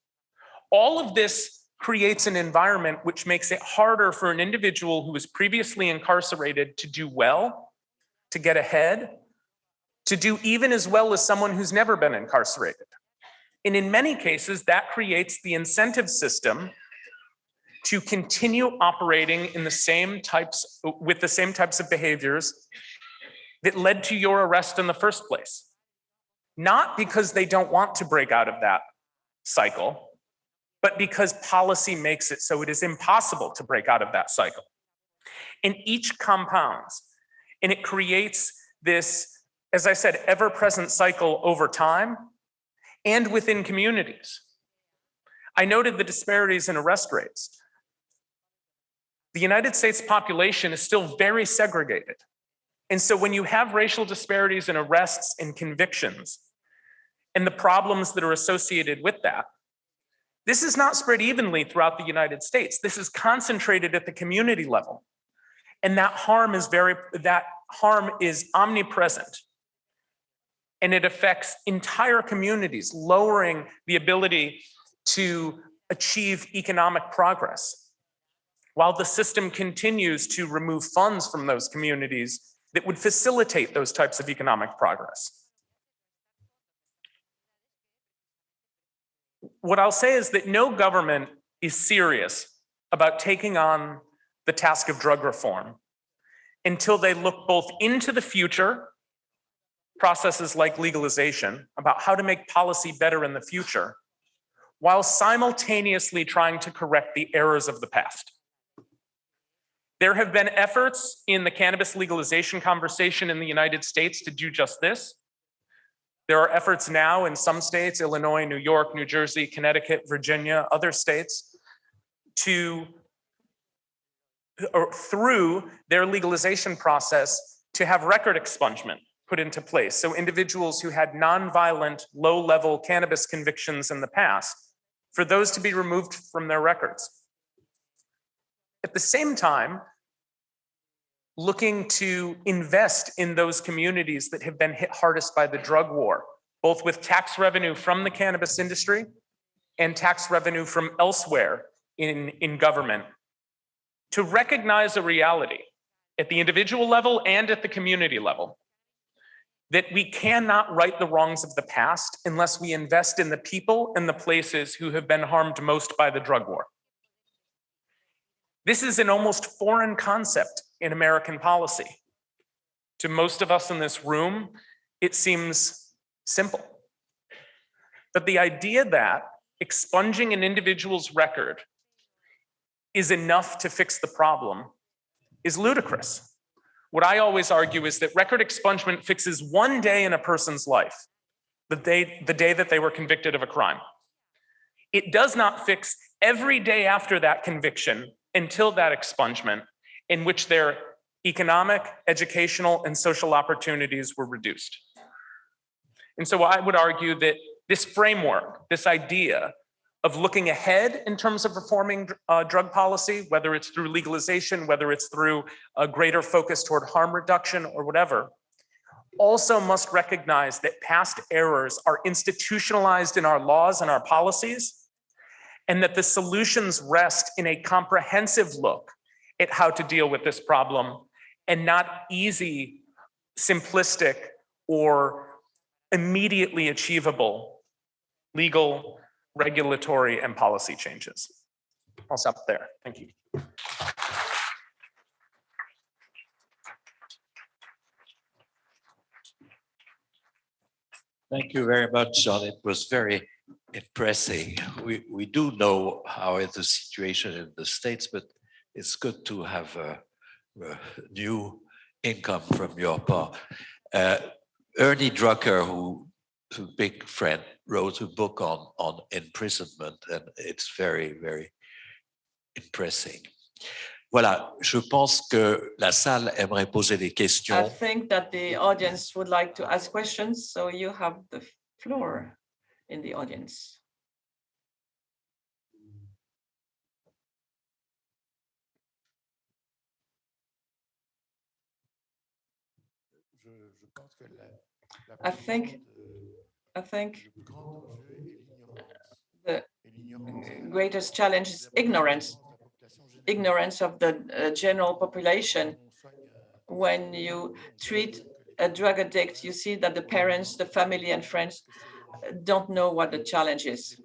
All of this creates an environment which makes it harder for an individual who was previously incarcerated to do well, to get ahead, to do even as well as someone who's never been incarcerated. And in many cases, that creates the incentive system to continue operating in the same types, with the same types of behaviors that led to your arrest in the first place. Not because they don't want to break out of that cycle, but because policy makes it so it is impossible to break out of that cycle. And each compounds, and it creates this, as I said, ever-present cycle over time and within communities. I noted the disparities in arrest rates. The United States population is still very segregated. And so when you have racial disparities in arrests and convictions and the problems that are associated with that, this is not spread evenly throughout the United States. This is concentrated at the community level. And that harm is omnipresent. And it affects entire communities, lowering the ability to achieve economic progress, while the system continues to remove funds from those communities that would facilitate those types of economic progress. What I'll say is that no government is serious about taking on the task of drug reform until they look both into the future, processes like legalization, about how to make policy better in the future, while simultaneously trying to correct the errors of the past. There have been efforts in the cannabis legalization conversation in the United States to do just this. There are efforts now in some states, Illinois, New York, New Jersey, Connecticut, Virginia, other states, through their legalization process to have record expungement put into place. So individuals who had nonviolent, low-level cannabis convictions in the past, for those to be removed from their records. At the same time, looking to invest in those communities that have been hit hardest by the drug war, both with tax revenue from the cannabis industry and tax revenue from elsewhere in government, to recognize a reality at the individual level and at the community level, that we cannot right the wrongs of the past unless we invest in the people and the places who have been harmed most by the drug war. This is an almost foreign concept in American policy. To most of us in this room, it seems simple. But the idea that expunging an individual's record is enough to fix the problem is ludicrous. What I always argue is that record expungement fixes one day in a person's life, the day that they were convicted of a crime. It does not fix every day after that conviction until that expungement, in which their economic, educational, and social opportunities were reduced. And so I would argue that this framework, this idea of looking ahead in terms of reforming drug policy, whether it's through legalization, whether it's through a greater focus toward harm reduction or whatever, also must recognize that past errors are institutionalized in our laws and our policies, and that the solutions rest in a comprehensive look at how to deal with this problem, and not easy, simplistic, or immediately achievable legal, regulatory, and policy changes. I'll stop there. Thank you. Thank you very much, John. It was very impressive. We do know how is the situation in the States, but it's good to have a new income from your part. Ernie Drucker, who's a big friend, wrote a book on imprisonment, and it's very, very impressive. Voilà, je pense que la salle aimerait poser des questions. I think that the audience would like to ask questions, so you have the floor in the audience. I think the greatest challenge is ignorance of the general population. When you treat a drug addict, you see that the parents, the family, and friends don't know what the challenge is.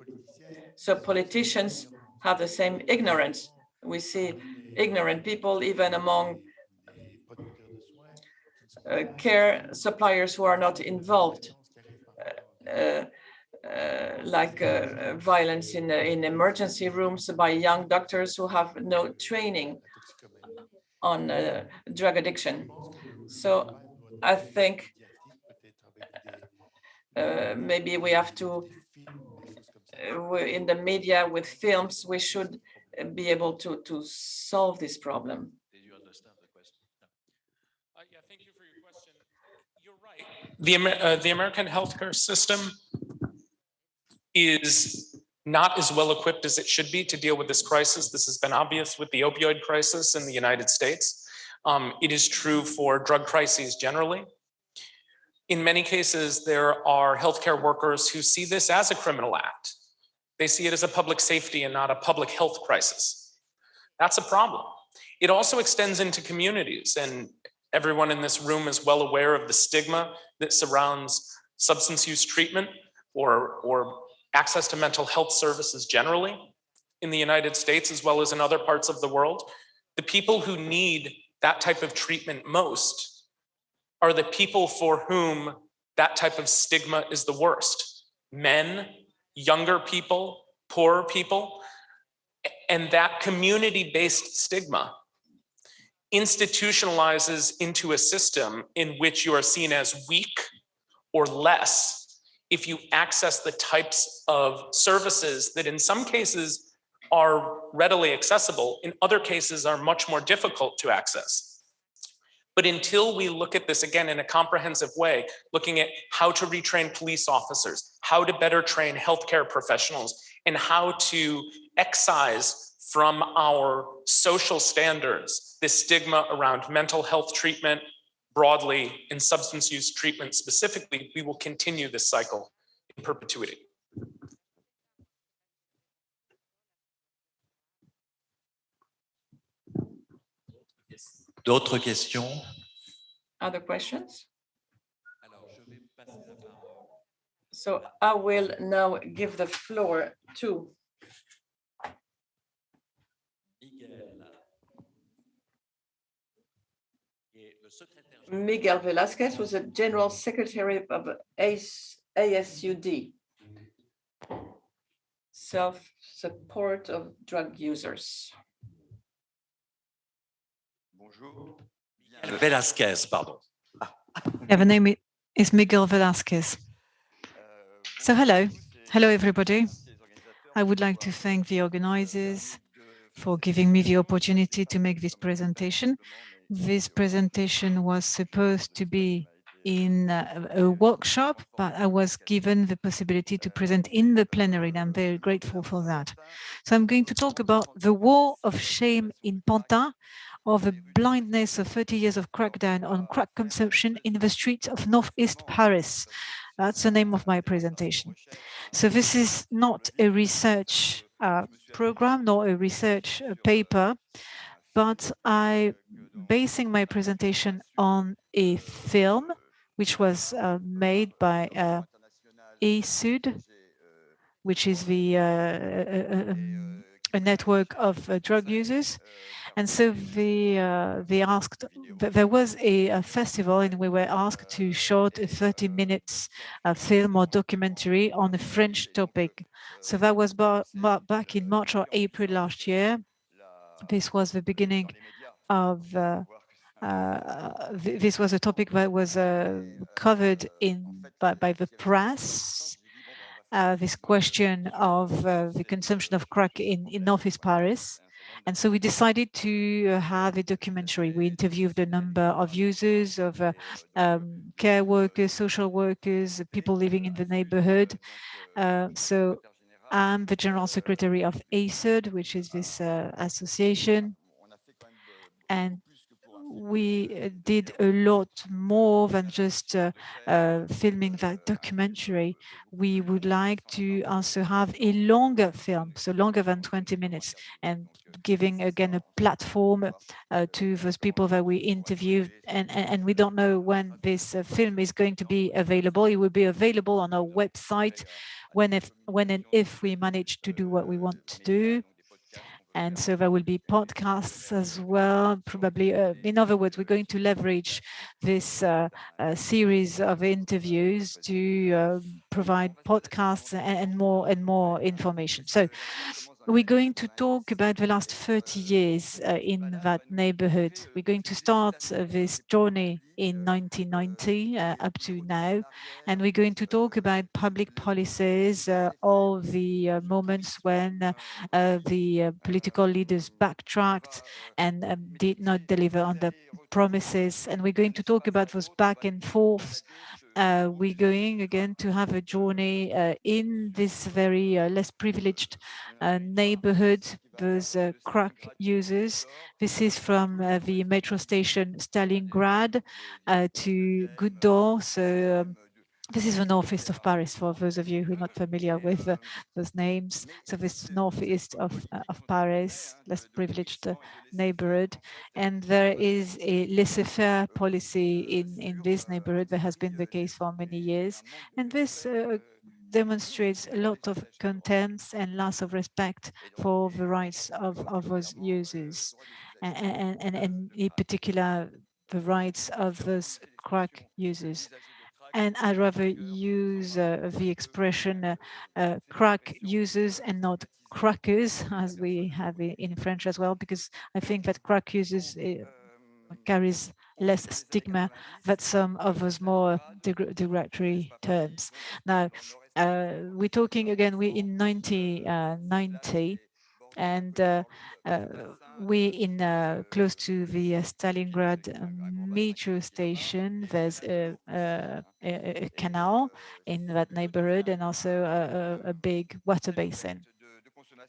So politicians have the same ignorance. We see ignorant people even among care suppliers who are not involved, like violence in emergency rooms by young doctors who have no training on drug addiction. So I think maybe we have to in the media with films, we should be able to solve this problem. Did you understand the question? Yeah, thank you for your question. You're right. The American healthcare system is not as well equipped as it should be to deal with this crisis. This has been obvious with the opioid crisis in the United States. It is true for drug crises generally. In many cases, there are healthcare workers who see this as a criminal act. They see it as a public safety and not a public health crisis. That's a problem. It also extends into communities, and everyone in this room is well aware of the stigma that surrounds substance use treatment or access to mental health services generally in the United States as well as in other parts of the world. The people who need that type of treatment most are the people for whom that type of stigma is the worst. Men, younger people, poorer people, and that community-based stigma institutionalizes into a system in which you are seen as weak or less if you access the types of services that in some cases are readily accessible, in other cases are much more difficult to access. But until we look at this again in a comprehensive way, looking at how to retrain police officers, how to better train healthcare professionals, and how to excise from our social standards the stigma around mental health treatment broadly and substance use treatment specifically, we will continue this cycle in perpetuity. D'autres questions? Other questions? So I will now give the floor to Miguel VELAZQUEZ, who's the General Secretary of ASUD, Self-Support of Drug Users. Velázquez, pardon. Yeah, the name is Miguel VELAZQUEZ. So hello everybody. I would like to thank the organizers for giving me the opportunity to make this presentation. This presentation was supposed to be in a workshop, but I was given the possibility to present in the plenary, and I'm very grateful for that. So I'm going to talk about the war of shame in Pantin, or the blindness of 30 years of crackdown on crack consumption in the streets of Northeast Paris. That's the name of my presentation. So this is not a research program, nor a research paper, but I'm basing my presentation on a film which was made by ASUD, which is the a network of drug users. And so they asked, there was a festival and we were asked to shoot a 30 minutes film or documentary on a French topic. So that was back in March or April last year. This was the beginning of, this was a topic that was covered by the press. This question of the consumption of crack in Northeast Paris. And so we decided to have a documentary. We interviewed a number of users, of care workers, social workers, people living in the neighborhood. So I'm the General Secretary of ASUD, which is this association. And we did a lot more than just filming that documentary. We would like to also have a longer film, so longer than 20 minutes, and giving again a platform to those people that we interviewed. And we don't know when this film is going to be available. It will be available on our website when and if we manage to do what we want to do. And so there will be podcasts as well, probably. In other words, we're going to leverage this series of interviews to provide podcasts and more information. So we're going to talk about the last 30 years in that neighborhood. We're going to start this journey in 1990 up to now, and we're going to talk about public policies, all the moments when the political leaders backtracked and did not deliver on the promises. And we're going to talk about those back and forths. We're going again to have a journey in this very less privileged neighborhood, those crack users. This is from the metro station Stalingrad to Gouda. So this is the northeast of Paris, for those of you who are not familiar with those names. So this northeast of Paris, less privileged neighborhood. And there is a laissez-faire policy in this neighborhood. That has been the case for many years. And this demonstrates a lot of contempt and loss of respect for the rights of those users. And in particular, the rights of those crack users. And I'd rather use the expression crack users and not crackers, as we have in French as well, because I think that crack users carries less stigma than some of those more derogatory terms. Now, we're talking again, we're in 1990. And we in close to the Stalingrad metro station, there's a canal in that neighborhood and also a big water basin.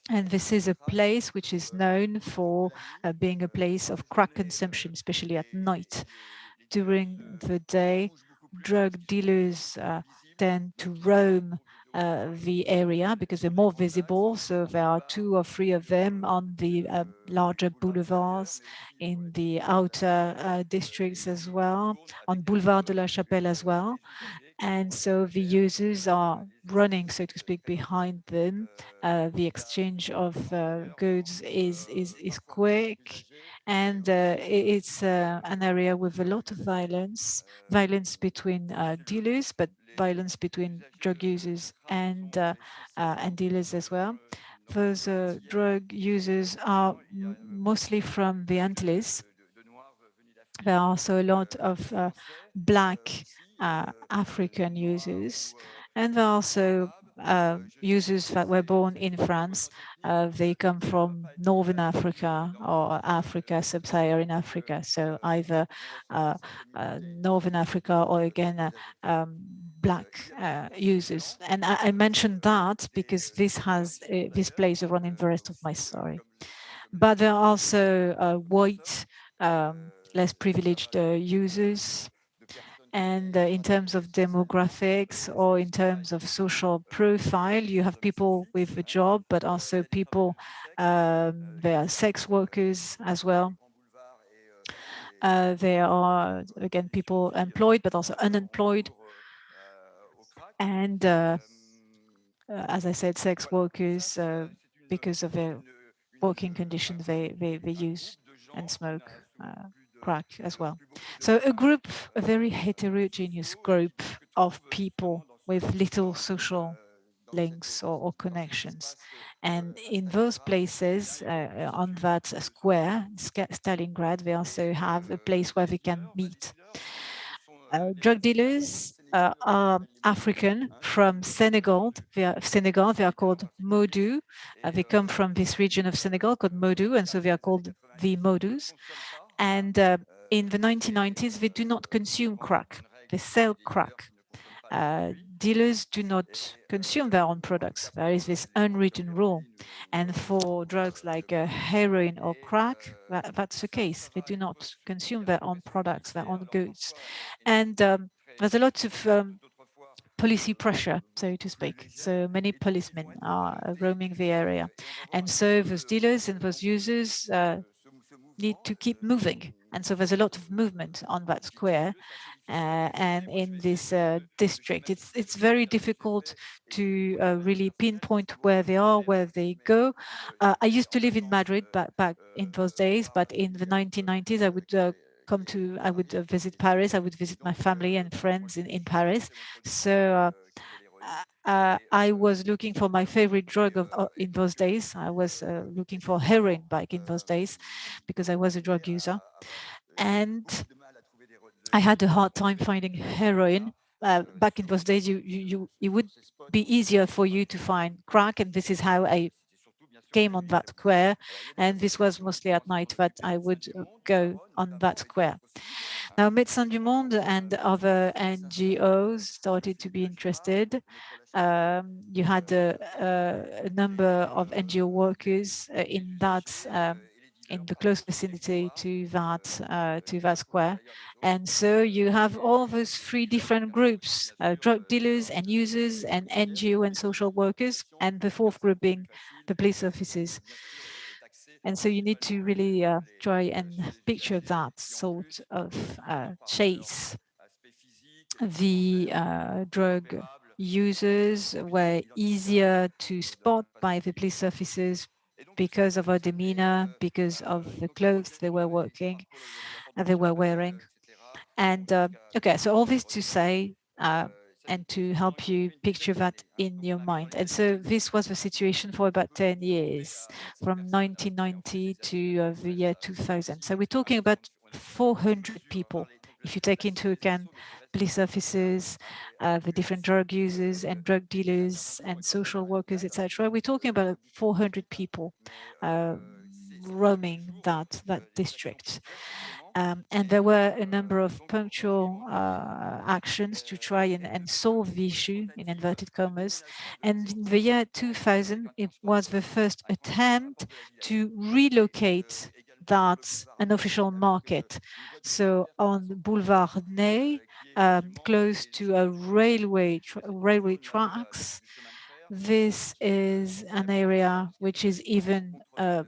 And this is a place which is known for being a place of crack consumption, especially at night. During the day, drug dealers tend to roam the area because they're more visible. So there are 2 or 3 of them on the larger boulevards, in the outer districts as well, on Boulevard de la Chapelle as well. And so the users are running, so to speak, behind them. The exchange of goods is quick, and it's an area with a lot of violence between dealers, but violence between drug users and dealers as well. Those drug users are mostly from the Antilles. There are also a lot of Black African users, and there are also users that were born in France. They come from Northern Africa or Africa, Sub-Saharan Africa. So either Northern Africa or again Black users. And I mentioned that because this plays a role in the rest of my story. But there are also white, less privileged users. And in terms of demographics or in terms of social profile, you have people with a job, but also people, they are sex workers as well. There are, again, people employed, but also unemployed. And as I said, sex workers, because of their working conditions, they use and smoke crack as well. So a very heterogeneous group of people with little social links or connections. And in those places, on that square, Stalingrad, they also have a place where they can meet. Drug dealers are African from Senegal. They are called Modu. They come from this region of Senegal called Modu, and so they are called the Modus. And in the 1990s, they do not consume crack. They sell crack. Dealers do not consume their own products. There is this unwritten rule. And for drugs like heroin or crack, that's the case. They do not consume their own products, their own goods. And there's a lot of policy pressure, so to speak. So many policemen are roaming the area. And so those dealers and those users need to keep moving. And so there's a lot of movement on that square. And in this district, it's very difficult to really pinpoint where they are, where they go. I used to live in Madrid back in those days, but in the 1990s, I would visit Paris. I would visit my family and friends in Paris. So I was looking for my favorite drug in those days. I was looking for heroin back in those days because I was a drug user. And I had a hard time finding heroin. Back in those days, it would be easier for you to find crack, and this is how I came on that square. And this was mostly at night that I would go on that square. Now, Médecins du Monde and other NGOs started to be interested. You had a number of NGO workers in that in the close vicinity to that square. And so you have all those three different groups, drug dealers and users and NGO and social workers, and the fourth group being the police officers. And so you need to really try and picture that sort of chase. The drug users were easier to spot by the police officers because of our demeanor, because of the clothes they were wearing. And okay, so all this to say, and to help you picture that in your mind. And so this was the situation for about 10 years, from 1990 to the year 2000. So we're talking about 400 people, if you take into account police officers, the different drug users and drug dealers and social workers, etc. We're talking about 400 people roaming that district. And there were a number of punctual actions to try and solve the issue, in inverted commas. And in the year 2000, it was the first attempt to relocate that unofficial market. So on Boulevard Ney, close to a railway tracks, this is an area which is even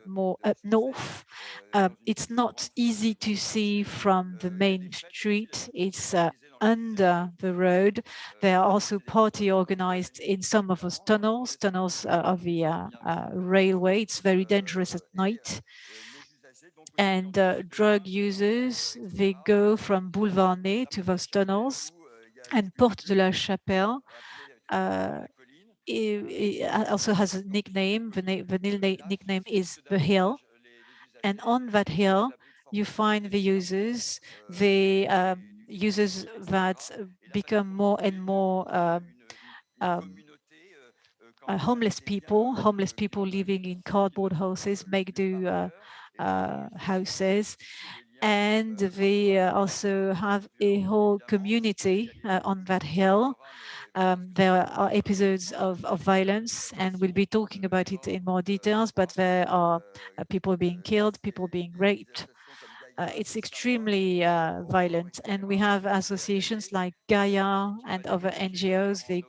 more up north. It's not easy to see from the main street. It's under the road. There are also party organized in some of those tunnels of the railway. It's very dangerous at night. And drug users, they go from Boulevard Ney to those tunnels, and Porte de la Chapelle it also has a nickname. The nickname is the hill. And on that hill, you find the users, users that become more and more homeless people living in cardboard houses, make-do houses. And they also have a whole community on that hill. There are episodes of violence, and we'll be talking about it in more details, but there are people being killed, people being raped. It's extremely violent, and we have associations like Gaia and other NGOs. They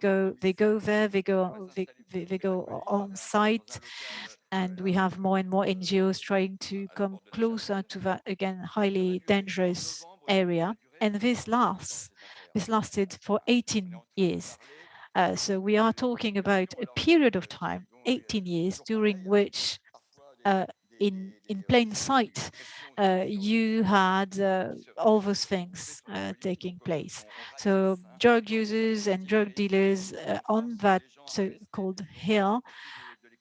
go there, they go on site, and we have more and more NGOs trying to come closer to that, again, highly dangerous area. And this lasted for 18 years. So we are talking about a period of time, 18 years, during which in plain sight, you had all those things taking place. So drug users and drug dealers on that so-called hill,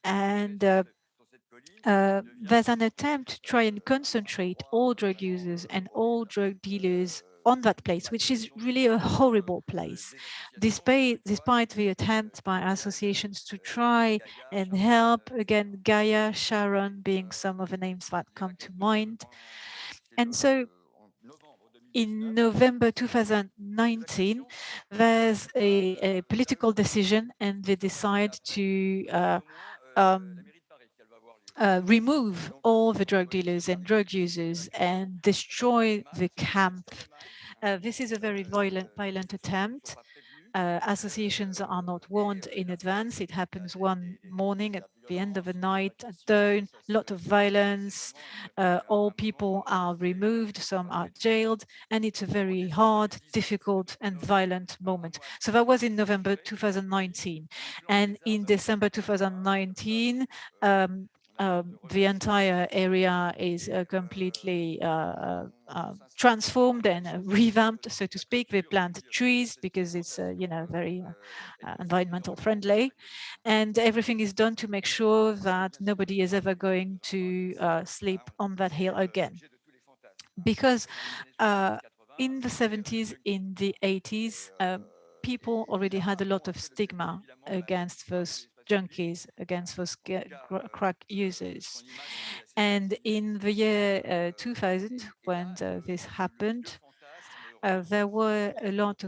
and there's an attempt to try and concentrate all drug users and all drug dealers on that place, which is really a horrible place. Despite the attempt by associations to try and help, again, Gaia, Sharon being some of the names that come to mind. And so in November 2019, there's a political decision, and they decide to remove all the drug dealers and drug users and destroy the camp. This is a very violent attempt. Associations are not warned in advance. It happens one morning at the end of the night at dawn, a lot of violence. All people are removed, some are jailed, and it's a very hard, difficult, and violent moment. So that was in November 2019. And in December 2019, the entire area is completely transformed and revamped, so to speak. They plant trees because it's, you know, very environmental friendly, and everything is done to make sure that nobody is ever going to sleep on that hill again. Because in the 70s, in the 80s, people already had a lot of stigma against those junkies, against those crack users. And in the year 2000, when this happened, there was a lot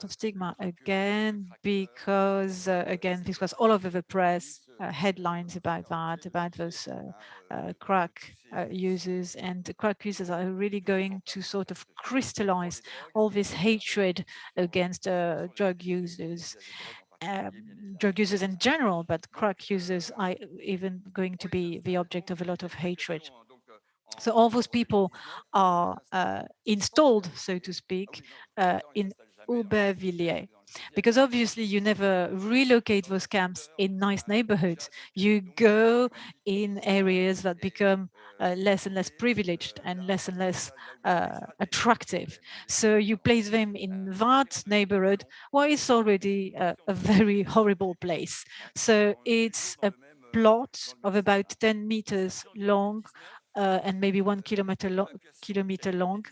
of stigma again, because again, this was all over the press, headlines about that, about those crack users, and the crack users are really going to sort of crystallize all this hatred against drug users. Drug users in general, but crack users are even going to be the object of a lot of hatred. So all those people are installed, so to speak, in Aubervilliers, because obviously you never relocate those camps in nice neighborhoods. You go in areas that become less and less privileged and less attractive. So you place them in that neighborhood, where it's already a very horrible place. So it's a plot of about 10 meters long, and maybe 1 kilometer long.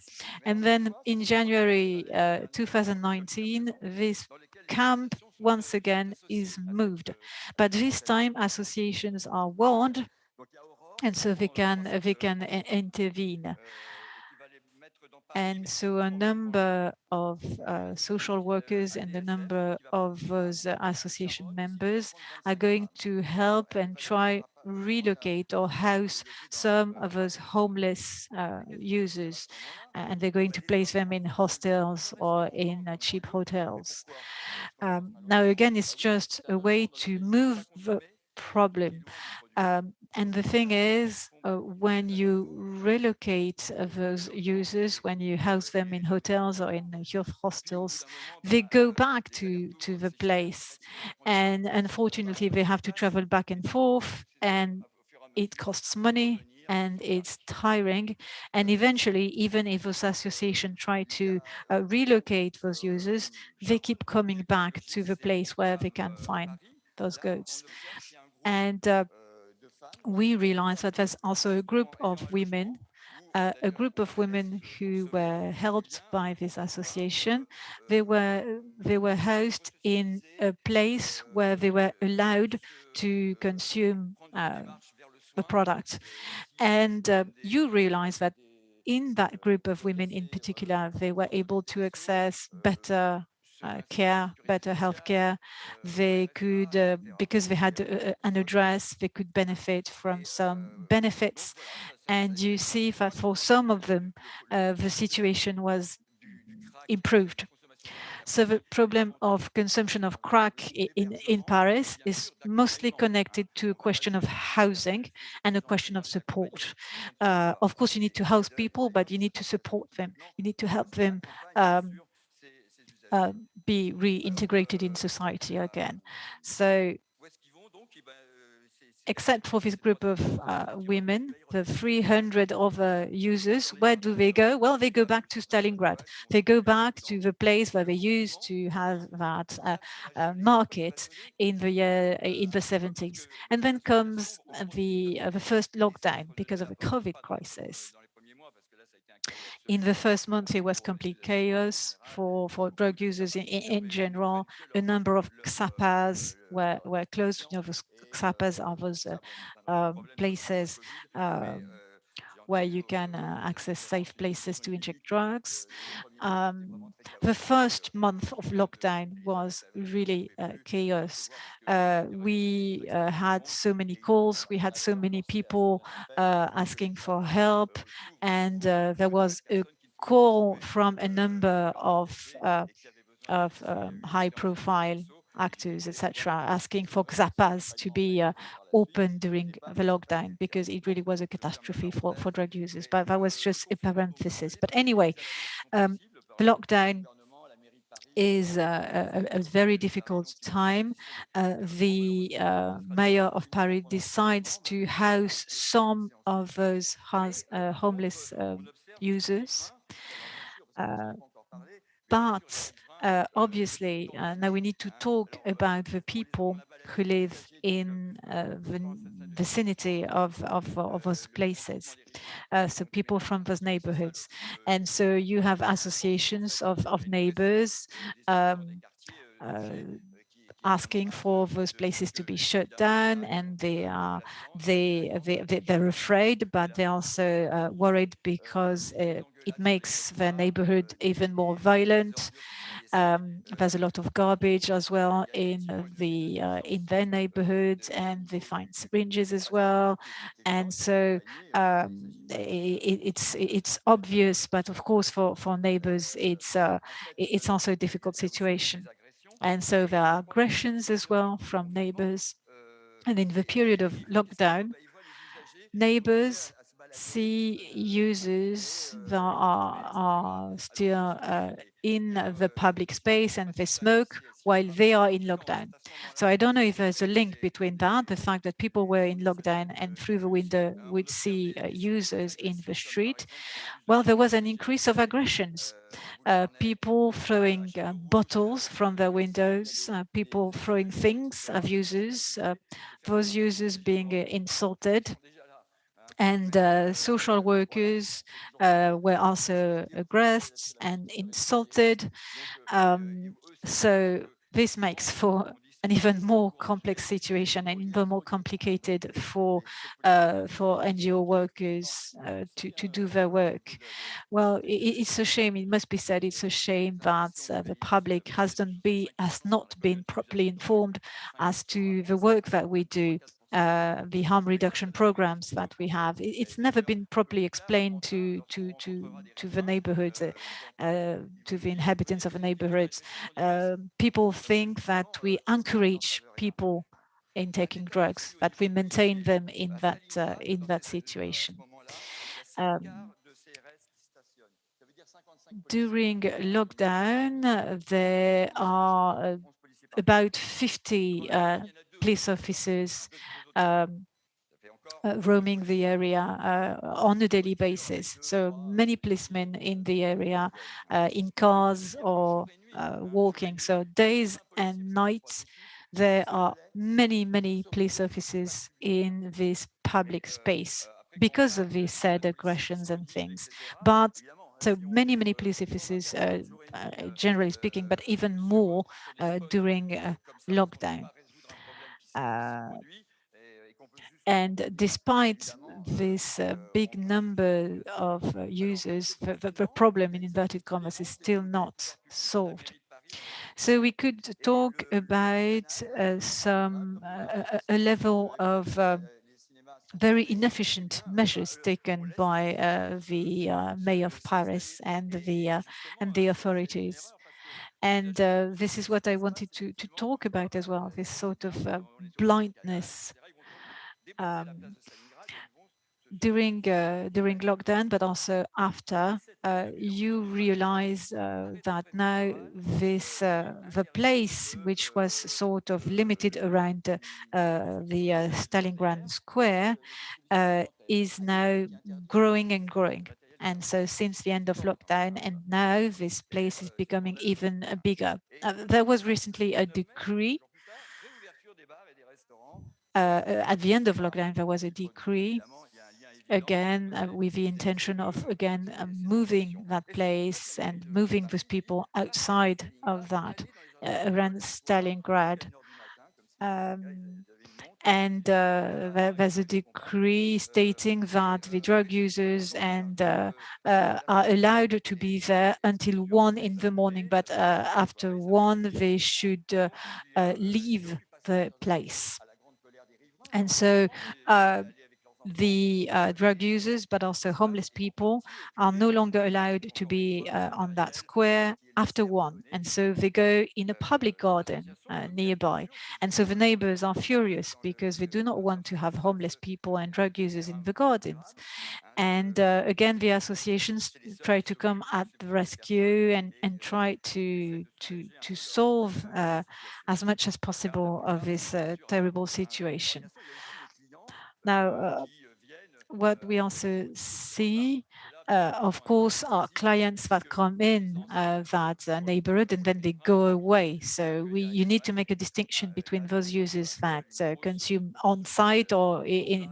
And then in January 2019, this camp once again is moved. But this time associations are warned, and so they can intervene. And so a number of social workers and a number of those association members are going to help and try relocate or house some of those homeless users, and they're going to place them in hostels or in cheap hotels. Now, again, it's just a way to move the problem. And the thing is, when you relocate those users, when you house them in hotels or in youth hostels, they go back to the place. And unfortunately, they have to travel back and forth, and it costs money and it's tiring. And eventually, even if those associations try to relocate those users, they keep coming back to the place where they can find those goods. And we realized that there's also a group of women who were helped by this association. They were housed in a place where they were allowed to consume the product. And you realize that in that group of women in particular, they were able to access better care, better healthcare. They could, because they had an address, they could benefit from some benefits. And you see that for some of them, the situation was improved. So the problem of consumption of crack in Paris is mostly connected to a question of housing and a question of support. Of course, you need to house people, but you need to support them. You need to help them be reintegrated in society again. So except for this group of women, the 300 other users, where do they go? Well, they go back to Stalingrad. They go back to the place where they used to have that market in the 70s. And then comes the first lockdown because of the COVID crisis. In the first month, it was complete chaos for drug users in general. A number of XAPAs were closed. You know, those XAPAs are those places where you can access safe places to inject drugs. The first month of lockdown was really chaos. We had so many calls, we had so many people asking for help, and there was a call from a number of high-profile actors, etc., asking for XAPAs to be open during the lockdown, because it really was a catastrophe for drug users. But that was just a parenthesis. But anyway, the lockdown is a very difficult time. The mayor of Paris decides to house some of those homeless users. But obviously, now we need to talk about the people who live in the vicinity of those places. So people from those neighborhoods. And so you have associations of neighbors asking for those places to be shut down, and they're afraid, but they're also worried because it makes their neighborhood even more violent. There's a lot of garbage as well in their neighborhoods, and they find syringes as well. And so it's obvious, but of course for neighbors it's also a difficult situation. And so there are aggressions as well from neighbors. And in the period of lockdown, neighbors see users that are still in the public space, and they smoke while they are in lockdown. So I don't know if there's a link between that, the fact that people were in lockdown and through the window would see users in the street. Well, there was an increase of aggressions. People throwing bottles from their windows, people throwing things at users, those users being insulted. And social workers were also aggressed and insulted. So this makes for an even more complex situation and even more complicated for NGO workers to do their work. Well, it's a shame. It must be said, it's a shame that the public has not been properly informed as to the work that we do. The harm reduction programs that we have. It's never been properly explained to the neighborhoods, to the inhabitants of the neighborhoods. People think that we encourage people in taking drugs, that we maintain them in that situation. During lockdown, there are about 50 police officers roaming the area on a daily basis. So many policemen in the area, in cars or walking. So days and nights, there are many, many police officers in this public space because of these said aggressions and things. But so many, many police officers, generally speaking, but even more during lockdown. And despite this big number of users, the problem in inverted commas is still not solved. So we could talk about a level of very inefficient measures taken by the mayor of Paris and the authorities. And this is what I wanted to talk about as well, this sort of blindness during lockdown, but also after. You realize that now the place which was sort of limited around the Stalingrad Square is now growing and growing. And so since the end of lockdown, and now this place is becoming even bigger. There was recently a decree. At the end of lockdown, there was a decree, again, with the intention of, again, moving that place and moving those people outside of that, around Stalingrad. And there's a decree stating that the drug users are allowed to be there until 1 in the morning, but after 1, they should leave the place. And so the drug users, but also homeless people, are no longer allowed to be on that square after 1. And so they go in a public garden nearby. And so the neighbors are furious because they do not want to have homeless people and drug users in the gardens. And again, the associations try to come at the rescue and try to solve as much as possible of this terrible situation. Now, what we also see, of course, are clients that come in that neighborhood and then they go away. So you need to make a distinction between those users that consume on site or in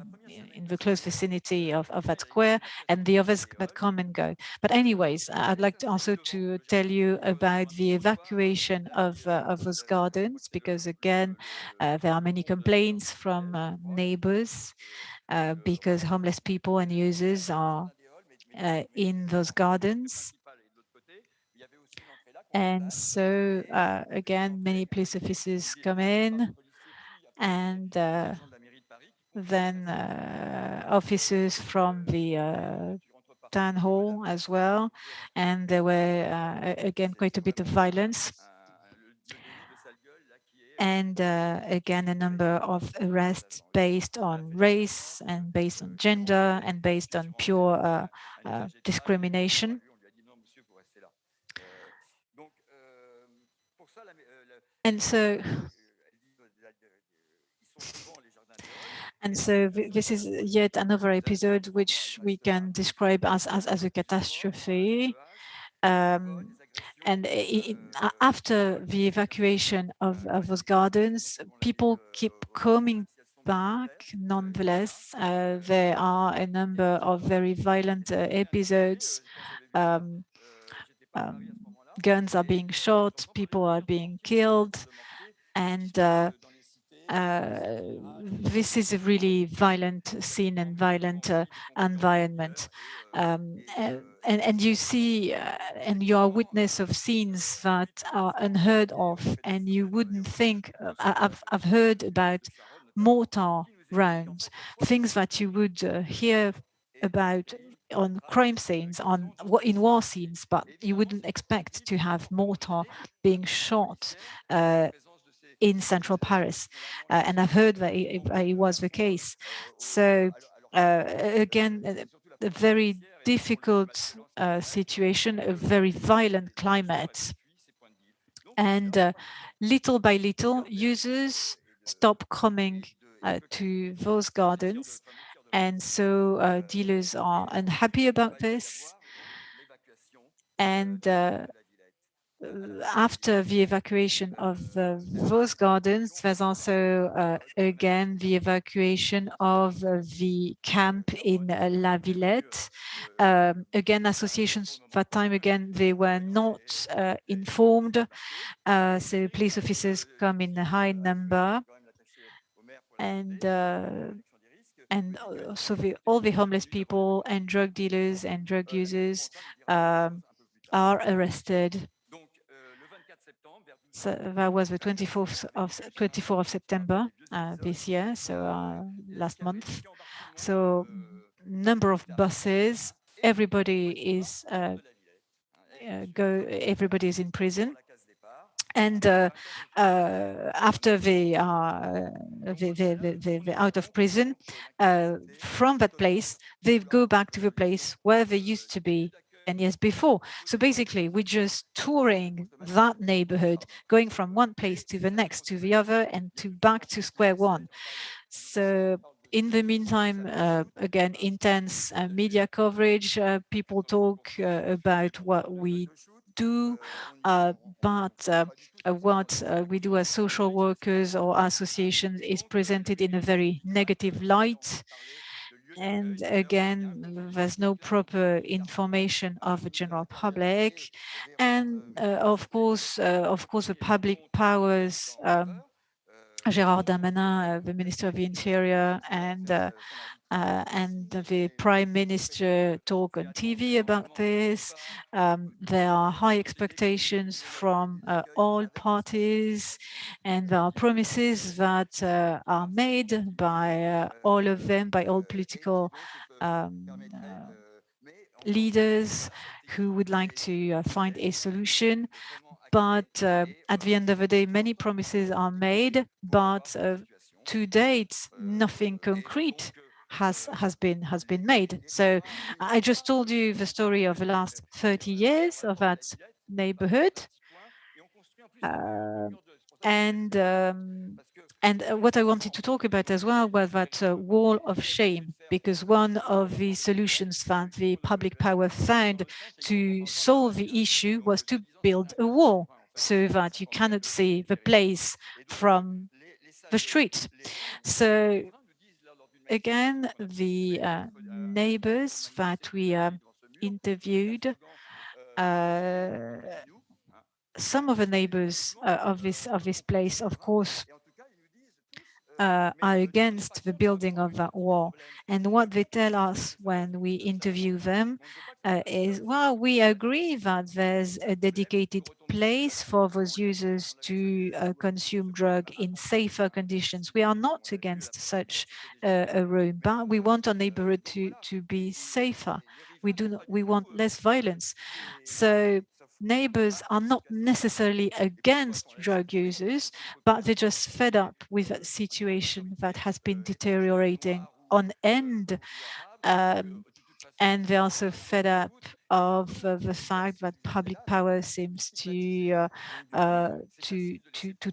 the close vicinity of that square and the others that come and go. But anyways, I'd like to also to tell you about the evacuation of those gardens, because again, there are many complaints from neighbors because homeless people and users are in those gardens. And so, again, many police officers come in, and then officers from the town hall as well. And there were, again, quite a bit of violence. And again, a number of arrests based on race and based on gender and based on pure discrimination. And so this is yet another episode which we can describe as a catastrophe. And after the evacuation of those gardens, people keep coming back. Nonetheless, there are a number of very violent episodes. Guns are being shot, people are being killed, and this is a really violent scene and violent environment. And you see, and you are witness of scenes that are unheard of, and you wouldn't think. I've heard about mortar rounds, things that you would hear about on crime scenes, in war scenes, but you wouldn't expect to have mortar being shot in central Paris. And I've heard that it was the case. So again, a very difficult situation, a very violent climate. And little by little, users stop coming to those gardens. And so dealers are unhappy about this. And after the evacuation of those gardens, there's also, again, the evacuation of the camp in La Villette. Again, associations, that time again, they were not informed. So police officers come in a high number. And so all the homeless people and drug dealers and drug users are arrested. So that was the 24th of September this year, so last month. So number of buses, everybody is in prison. And after they are out of prison, from that place, they go back to the place where they used to be 10 years before. So basically, we're just touring that neighborhood, going from one place to the next, to the other, and back to square one. So in the meantime, again, intense media coverage. People talk about what we do, but what we do as social workers or associations is presented in a very negative light. And again, there's no proper information of the general public. And of course, the public powers Gérald Darmanin, the Minister of the Interior, and the Prime Minister talk on TV about this. There are high expectations from all parties, and there are promises that are made by all of them, by all political leaders who would like to find a solution. But at the end of the day, many promises are made, but to date, nothing concrete has been made. So I just told you the story of the last 30 years of that neighborhood. And what I wanted to talk about as well was that wall of shame, because one of the solutions that the public power found to solve the issue was to build a wall so that you cannot see the place from the street. So again, the neighbors that we interviewed, some of the neighbors of this place, of course, are against the building of that wall. And what they tell us when we interview them is, well, we agree that there's a dedicated place for those users to consume drug in safer conditions. We are not against such a room, but we want our neighborhood to be safer. We want less violence. So neighbors are not necessarily against drug users, but they're just fed up with a situation that has been deteriorating on end. And they're also fed up of the fact that public power seems to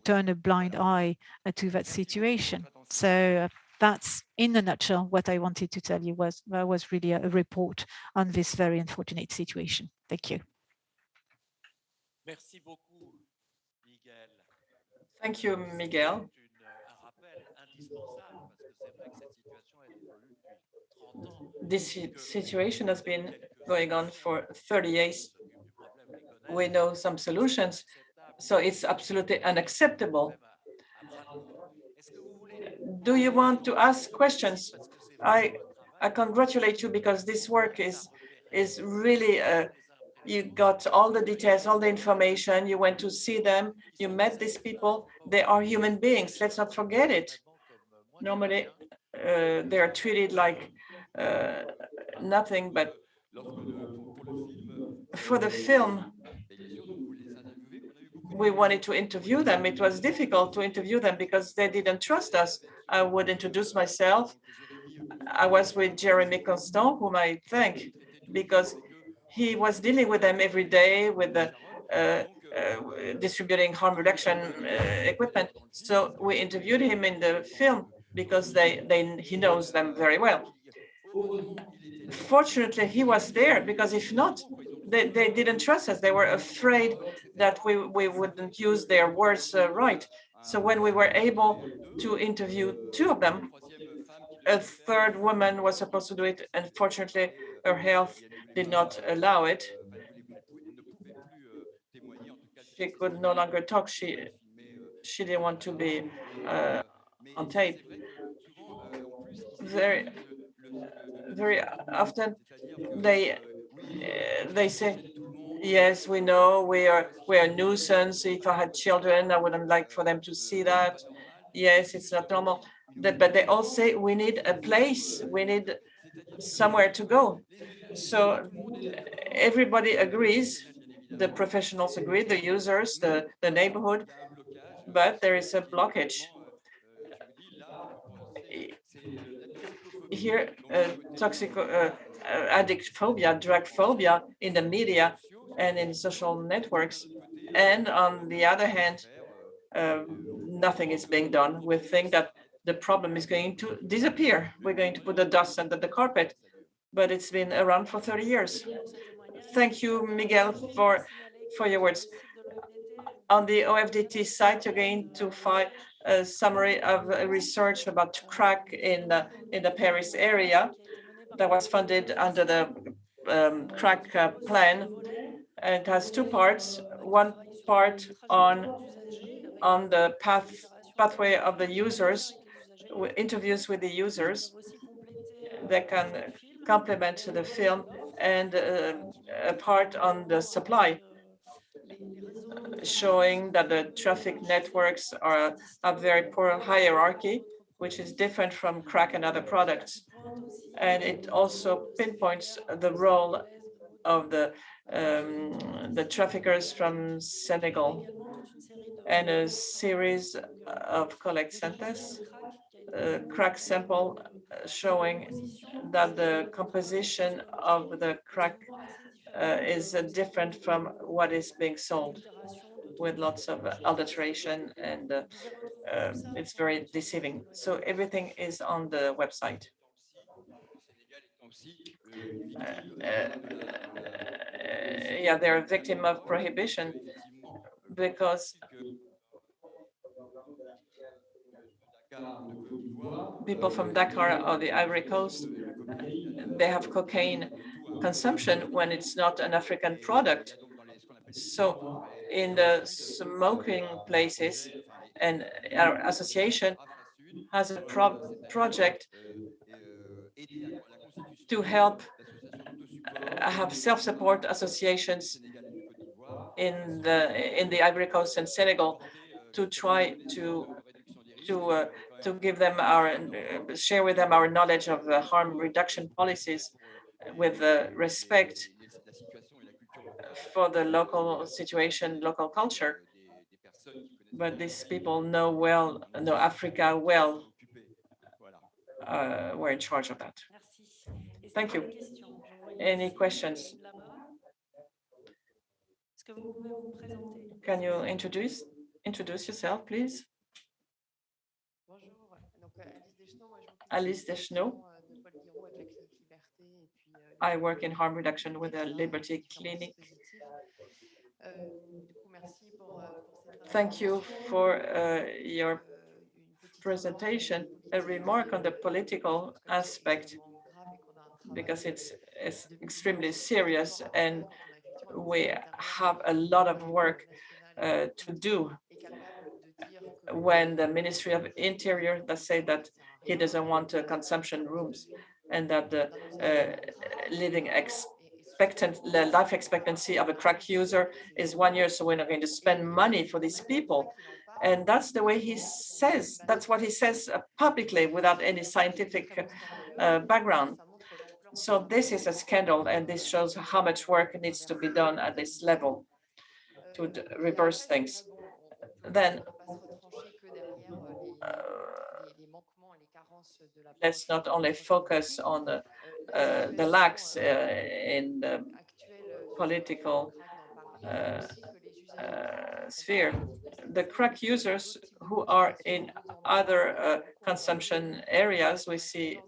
turn a blind eye to that situation. So that's, in a nutshell, what I wanted to tell you was really a report on this very unfortunate situation. Thank you. Thank you, Miguel. This situation has been going on for 30 years. We know some solutions, so it's absolutely unacceptable. Do you want to ask questions? I congratulate you, because this work is really, you got all the details, all the information, you went to see them, you met these people, they are human beings, let's not forget it. Normally, they are treated like nothing, but for the film, we wanted to interview them. It was difficult to interview them because they didn't trust us. I would introduce myself. I was with Jeremy Constant, whom I thank, because he was dealing with them every day with the distributing harm reduction equipment. So we interviewed him in the film because he knows them very well. Fortunately, he was there, because if not, they didn't trust us. They were afraid that we wouldn't use their words right. So when we were able to interview two of them, a third woman was supposed to do it. Unfortunately, her health did not allow it. She could no longer talk. She didn't want to be on tape. Very often they say, yes, we know we're a nuisance. If I had children, I wouldn't like for them to see that. Yes, it's not normal. But they all say we need a place, we need somewhere to go. So everybody agrees, the professionals agree, the users, the neighborhood, but there is a blockage. Here, addict phobia, drug phobia in the media and in social networks. And on the other hand, nothing is being done. We think that the problem is going to disappear. We're going to put the dust under the carpet, but it's been around for 30 years. Thank you, Miguel, for your words. On the OFDT site, you're going to find a summary of research about crack in the Paris area that was funded under the crack plan. And it has two parts. One part on the path pathway of the users, interviews with the users that can complement the film, and a part on the supply, showing that the traffic networks are a very poor hierarchy, which is different from crack and other products. And it also pinpoints the role of the traffickers from Senegal, and a series of collect centers, crack sample showing that the composition of the crack is different from what is being sold, with lots of alteration, and it's very deceiving. So everything is on the website. Yeah, they're a victim of prohibition because people from Dakar or the Ivory Coast, they have cocaine consumption when it's not an African product. So in the smoking places, and our association has a project to help have self-support associations in the Ivory Coast and Senegal, to try to give them share with them our knowledge of harm reduction policies, with respect for the local situation, local culture. But these people know Africa well. We're in charge of that. Thank you. Any questions? Can you introduce yourself, please? Alice Deschenaux. I work in harm reduction with the Liberty Clinic. Thank you for your presentation. A remark on the political aspect, because it's extremely serious, and we have a lot of work to do. When the Ministry of Interior does say that he doesn't want consumption rooms, and that the life expectancy of a crack user is 1 year, so we're not going to spend money for these people. And that's the way he says, that's what he says publicly, without any scientific background. So this is a scandal, and this shows how much work needs to be done at this level to reverse things. Then let's not only focus on the lacks in the political sphere. The crack users who are in other consumption areas, we see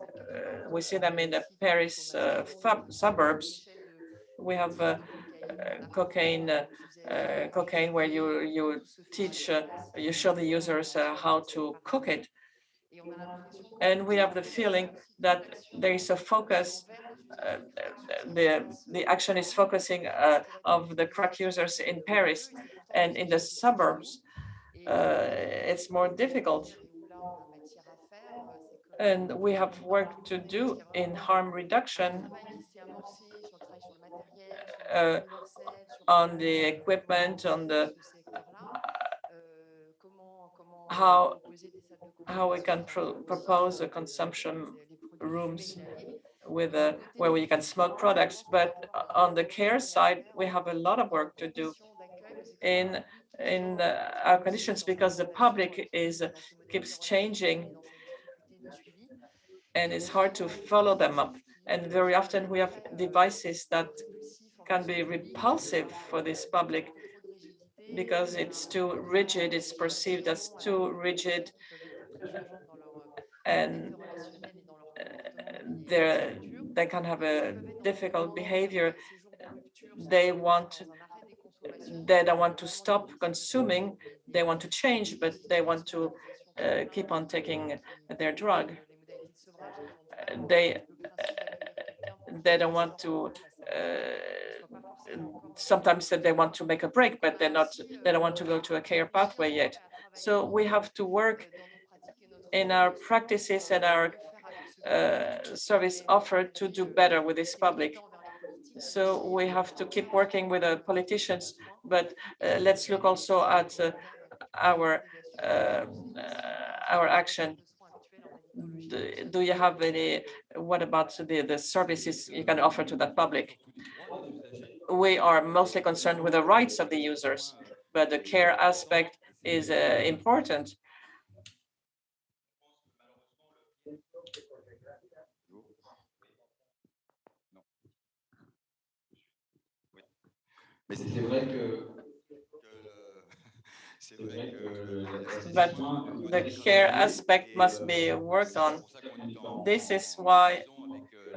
them in the Paris suburbs. We have cocaine where you teach, you show the users how to cook it. And we have the feeling that there is a focus, the action is focusing of the crack users in Paris, and in the suburbs, it's more difficult. And we have work to do in harm reduction on the equipment, on the how we can propose a consumption rooms with where we can smoke products. But on the care side, we have a lot of work to do in our conditions, because the public keeps changing, and it's hard to follow them up. And very often we have devices that can be repulsive for this public, because it's too rigid, it's perceived as too rigid, and they can have a difficult behavior. They don't want to stop consuming, they want to change, but they want to keep on taking their drug. They don't want to, sometimes they want to make a break, but they don't want to go to a care pathway yet. So we have to work in our practices and our service offered to do better with this public. So we have to keep working with the politicians, but let's look also at our action. Do you have any, what about the services you can offer to that public? We are mostly concerned with the rights of the users, but the care aspect is important. But the care aspect must be worked on. This is why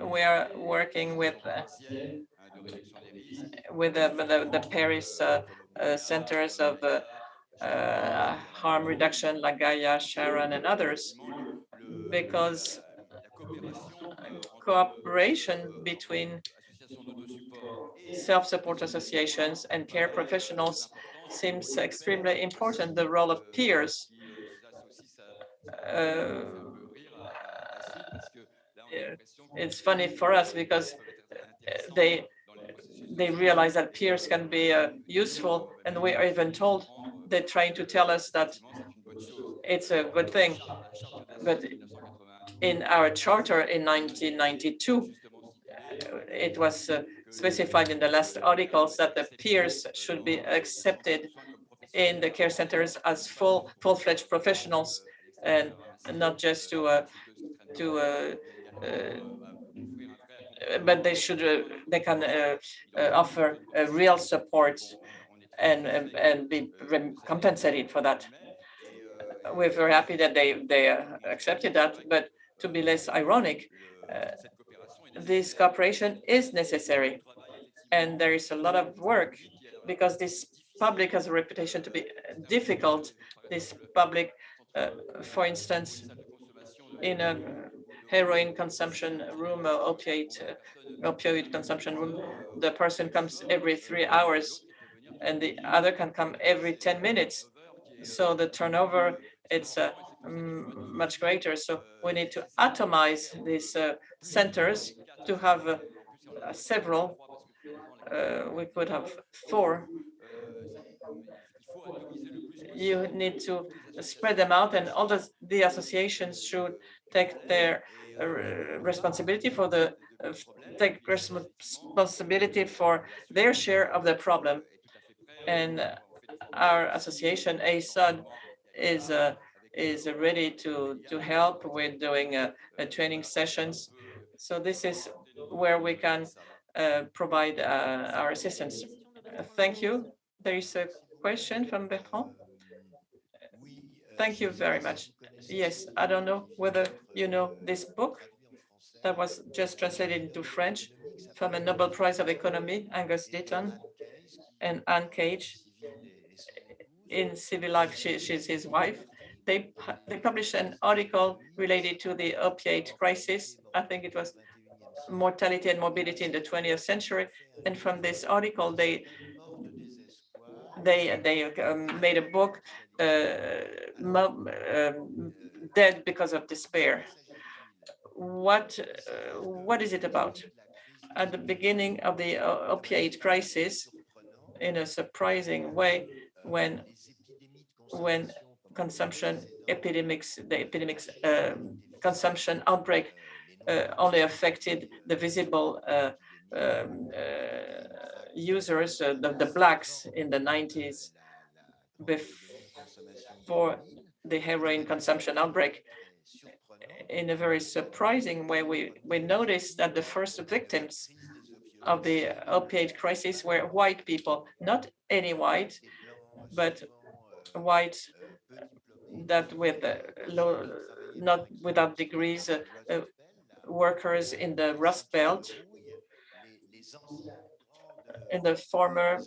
we are working with the Paris centers of harm reduction, like Gaia, Sharon, and others, because cooperation between self-support associations and care professionals seems extremely important. The role of peers. It's funny for us because they realize that peers can be useful, and we are even told they're trying to tell us that it's a good thing. But in our charter in 1992, it was specified in the last articles that the peers should be accepted in the care centers as full-fledged professionals, and not just but they can offer real support and be compensated for that. We're very happy that they accepted that, but to be less ironic, this cooperation is necessary, and there is a lot of work because this public has a reputation to be difficult. This public, for instance, in a heroin consumption room, opioid consumption room, the person comes every 3 hours, and the other can come every 10 minutes. So the turnover, it's much greater. So we need to atomize these centers to have several. We could have 4. You need to spread them out, and all the associations should take their responsibility for responsibility for their share of the problem. And our association, ASUD, is ready to help with doing training sessions. So this is where we can provide our assistance. Thank you. There is a question from Bertrand. Thank you very much. Yes, I don't know whether you know this book that was just translated into French from a Nobel Prize of Economy, Angus Deaton and Anne Cage. In civil life, she's his wife. They published an article related to the opiate crisis. I think it was mortality and morbidity in the 20th century. And from this article, they made a book, Dead Because of Despair. What is it about? At the beginning of the opiate crisis, in a surprising way, when consumption epidemics, consumption outbreak only affected the visible users, the blacks in the 90s, before the heroin consumption outbreak. In a very surprising way, we noticed that the first victims of the opiate crisis were white people, not any white, but white that with not without degrees, workers in the Rust Belt, in the former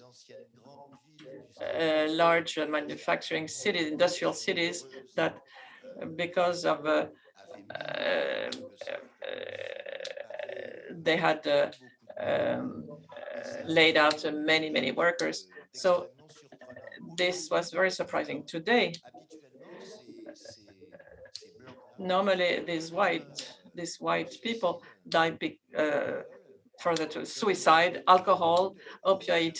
large manufacturing cities, industrial cities, that because of they had laid out many workers. So this was very surprising. Today, Normally, these white people die further to suicide, alcohol, opioid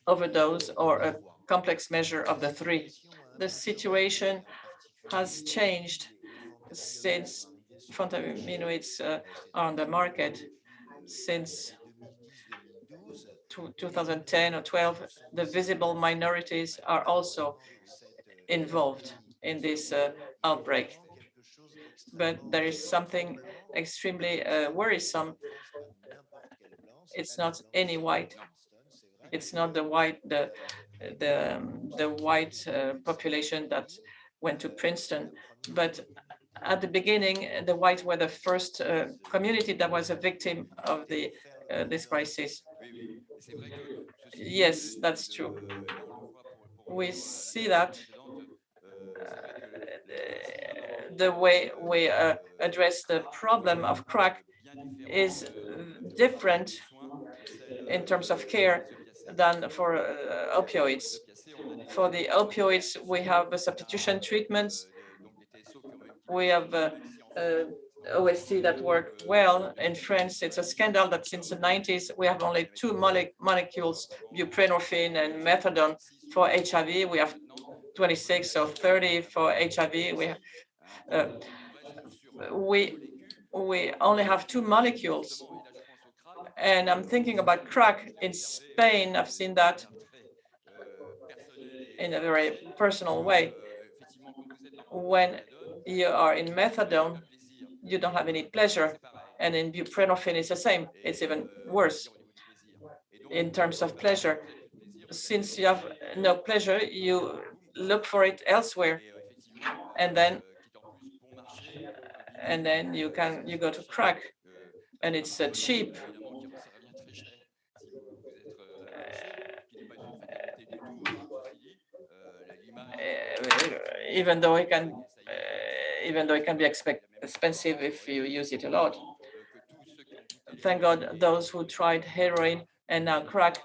overdose, or a complex measure of the three. The situation has changed since fentanyls are on the market. Since 2010 or 12, the visible minorities are also involved in this outbreak. But there is something extremely worrisome. It's not any white. It's not the white population that went to Princeton, but at the beginning, the whites were the first community that was a victim of this crisis. Yes, that's true. We see that the way we address the problem of crack is different in terms of care than for opioids. For the opioids, we have substitution treatments. We have OST that work well. In France, it's a scandal that since the 90s, we have only two molecules, buprenorphine and methadone. For HIV, we have 26 or 30 for HIV. We only have two molecules. And I'm thinking about crack in Spain. I've seen that in a very personal way. When you are in methadone, you don't have any pleasure. And in buprenorphine, it's the same. It's even worse in terms of pleasure. Since you have no pleasure, you look for it elsewhere. And then you go to crack, and it's cheap. Even though it can be expensive if you use it a lot. Thank God those who tried heroin and now crack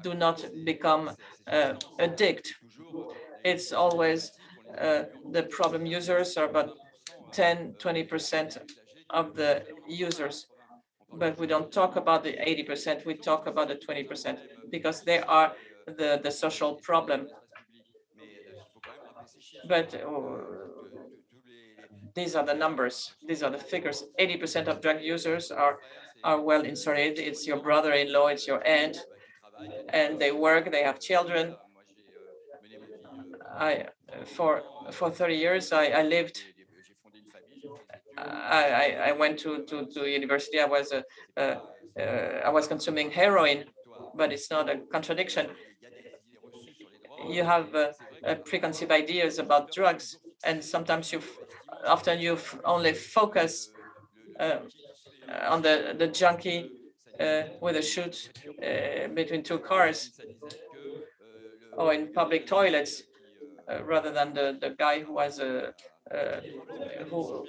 do not become addict. It's always the problem users are about 10–20% of the users. But we don't talk about the 80%, we talk about the 20% because they are the social problem. But these are the numbers, these are the figures. 80% of drug users are well insulated. It's your brother-in-law, it's your aunt, and they work, they have children. For 30 years, I lived. I went to university. I was consuming heroin, but it's not a contradiction. You have preconceived ideas about drugs, and sometimes often you only focus on the junkie with a shoot between two cars or in public toilets, rather than the guy who was who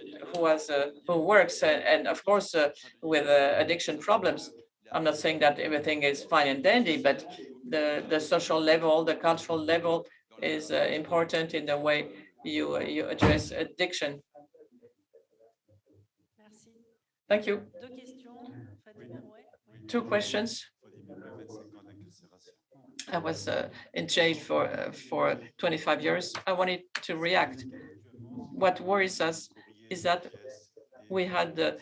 works and of course with addiction problems. I'm not saying that everything is fine and dandy, but the social level, the cultural level is important in the way you address addiction. Thank you. Two questions. I was in jail for 25 years. I wanted to react. What worries us is that we had the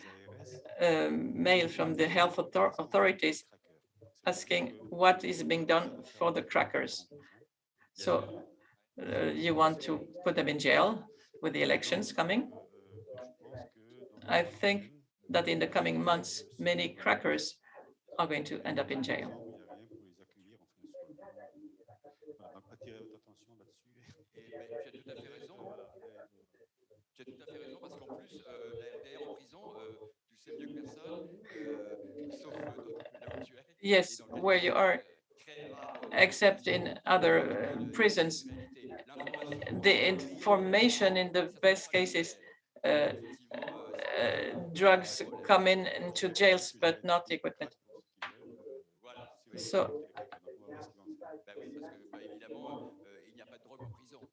mail from the health authorities asking what is being done for the crackers. So you want to put them in jail with the elections coming? I think that in the coming months, many crackers are going to end up in jail. Yes, where you are, except in other prisons, the information in the best cases, drugs come into jails, but not equipment. So,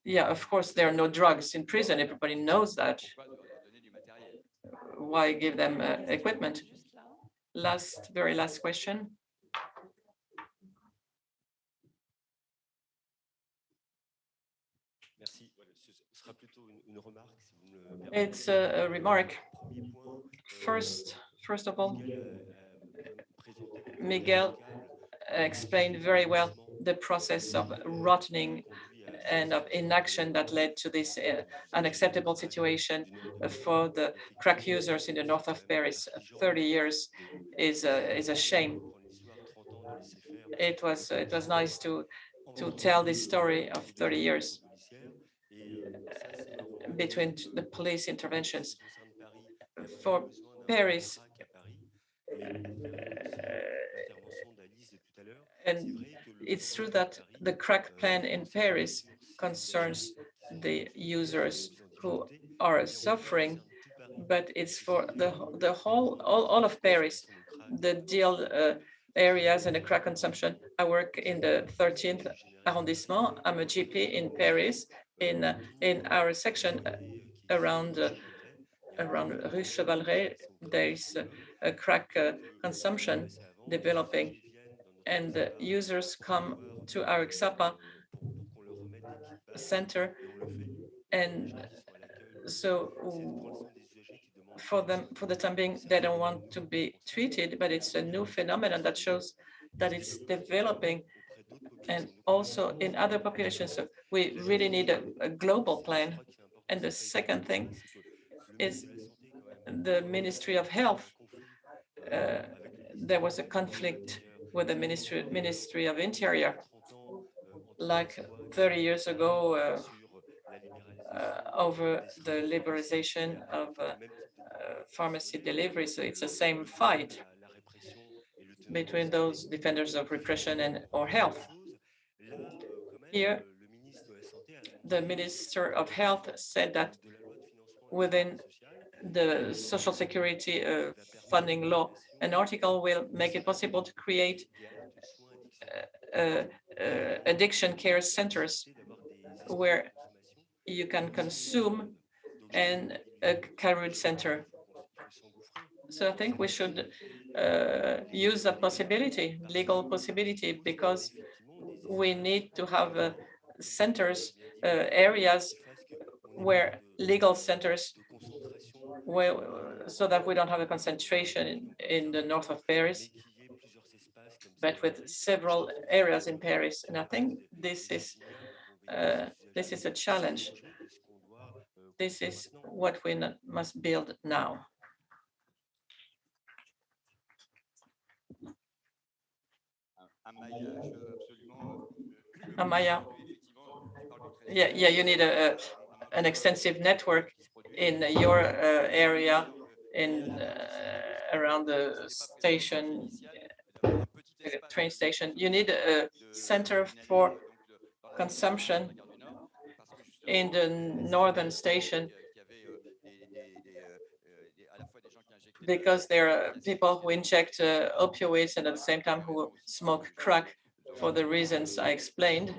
yeah, of course, there are no drugs in prison. Everybody knows that. why give them equipment? Very last question. It's a remark. First of all, Miguel explained very well the process of rotting and of inaction that led to this unacceptable situation for the crack users in the north of Paris. 30 years is a shame. It was nice to tell this story of 30 years between the police interventions. For Paris, and it's true that the crack plan in Paris concerns the users who are suffering, but it's for the whole, all of Paris, the deal areas and the crack consumption. I work in the 13th arrondissement. I'm a GP in Paris. In our section around Rue Chevaleret, there is a crack consumption developing, and the users come to our XAPA center, and so for the time being, they don't want to be treated, but it's a new phenomenon that shows that it's developing, and also in other populations. So we really need a global plan. And the second thing is the Ministry of Health. There was a conflict with the Ministry of Interior, like 30 years ago, over the liberalization of pharmacy delivery. So it's the same fight between those defenders of repression or health. Here, the Minister of Health said that within the Social Security funding law, an article will make it possible to create addiction care centers where you can consume, and a carriage center. So I think we should use that possibility, legal possibility, because we need to have centers, areas where legal centers, so that we don't have a concentration in the north of Paris, but with several areas in Paris. And I think this is a challenge. This is what we must build now. Amaya, yeah, you need an extensive network in your area, around the station, the train station. You need a center for consumption in the northern station, because there are people who inject opioids and at the same time who smoke crack for the reasons I explained.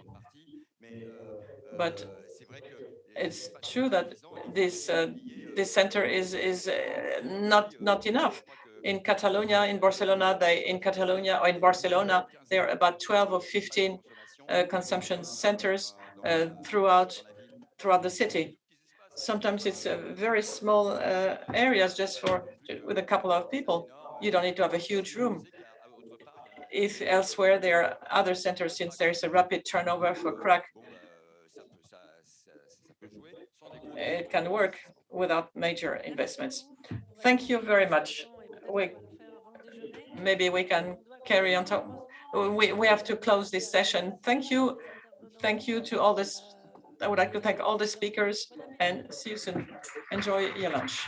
But it's true that this center is not enough. In Catalonia, in Barcelona, there are about 12 or 15 consumption centers throughout the city. Sometimes it's very small areas just with a couple of people. You don't need to have a huge room. If elsewhere there are other centers, since there's a rapid turnover for crack, it can work without major investments. Thank you very much. Maybe we can carry on. We have to close this session. Thank you. Thank you to all this. I would like to thank all the speakers, and see you soon. Enjoy your lunch.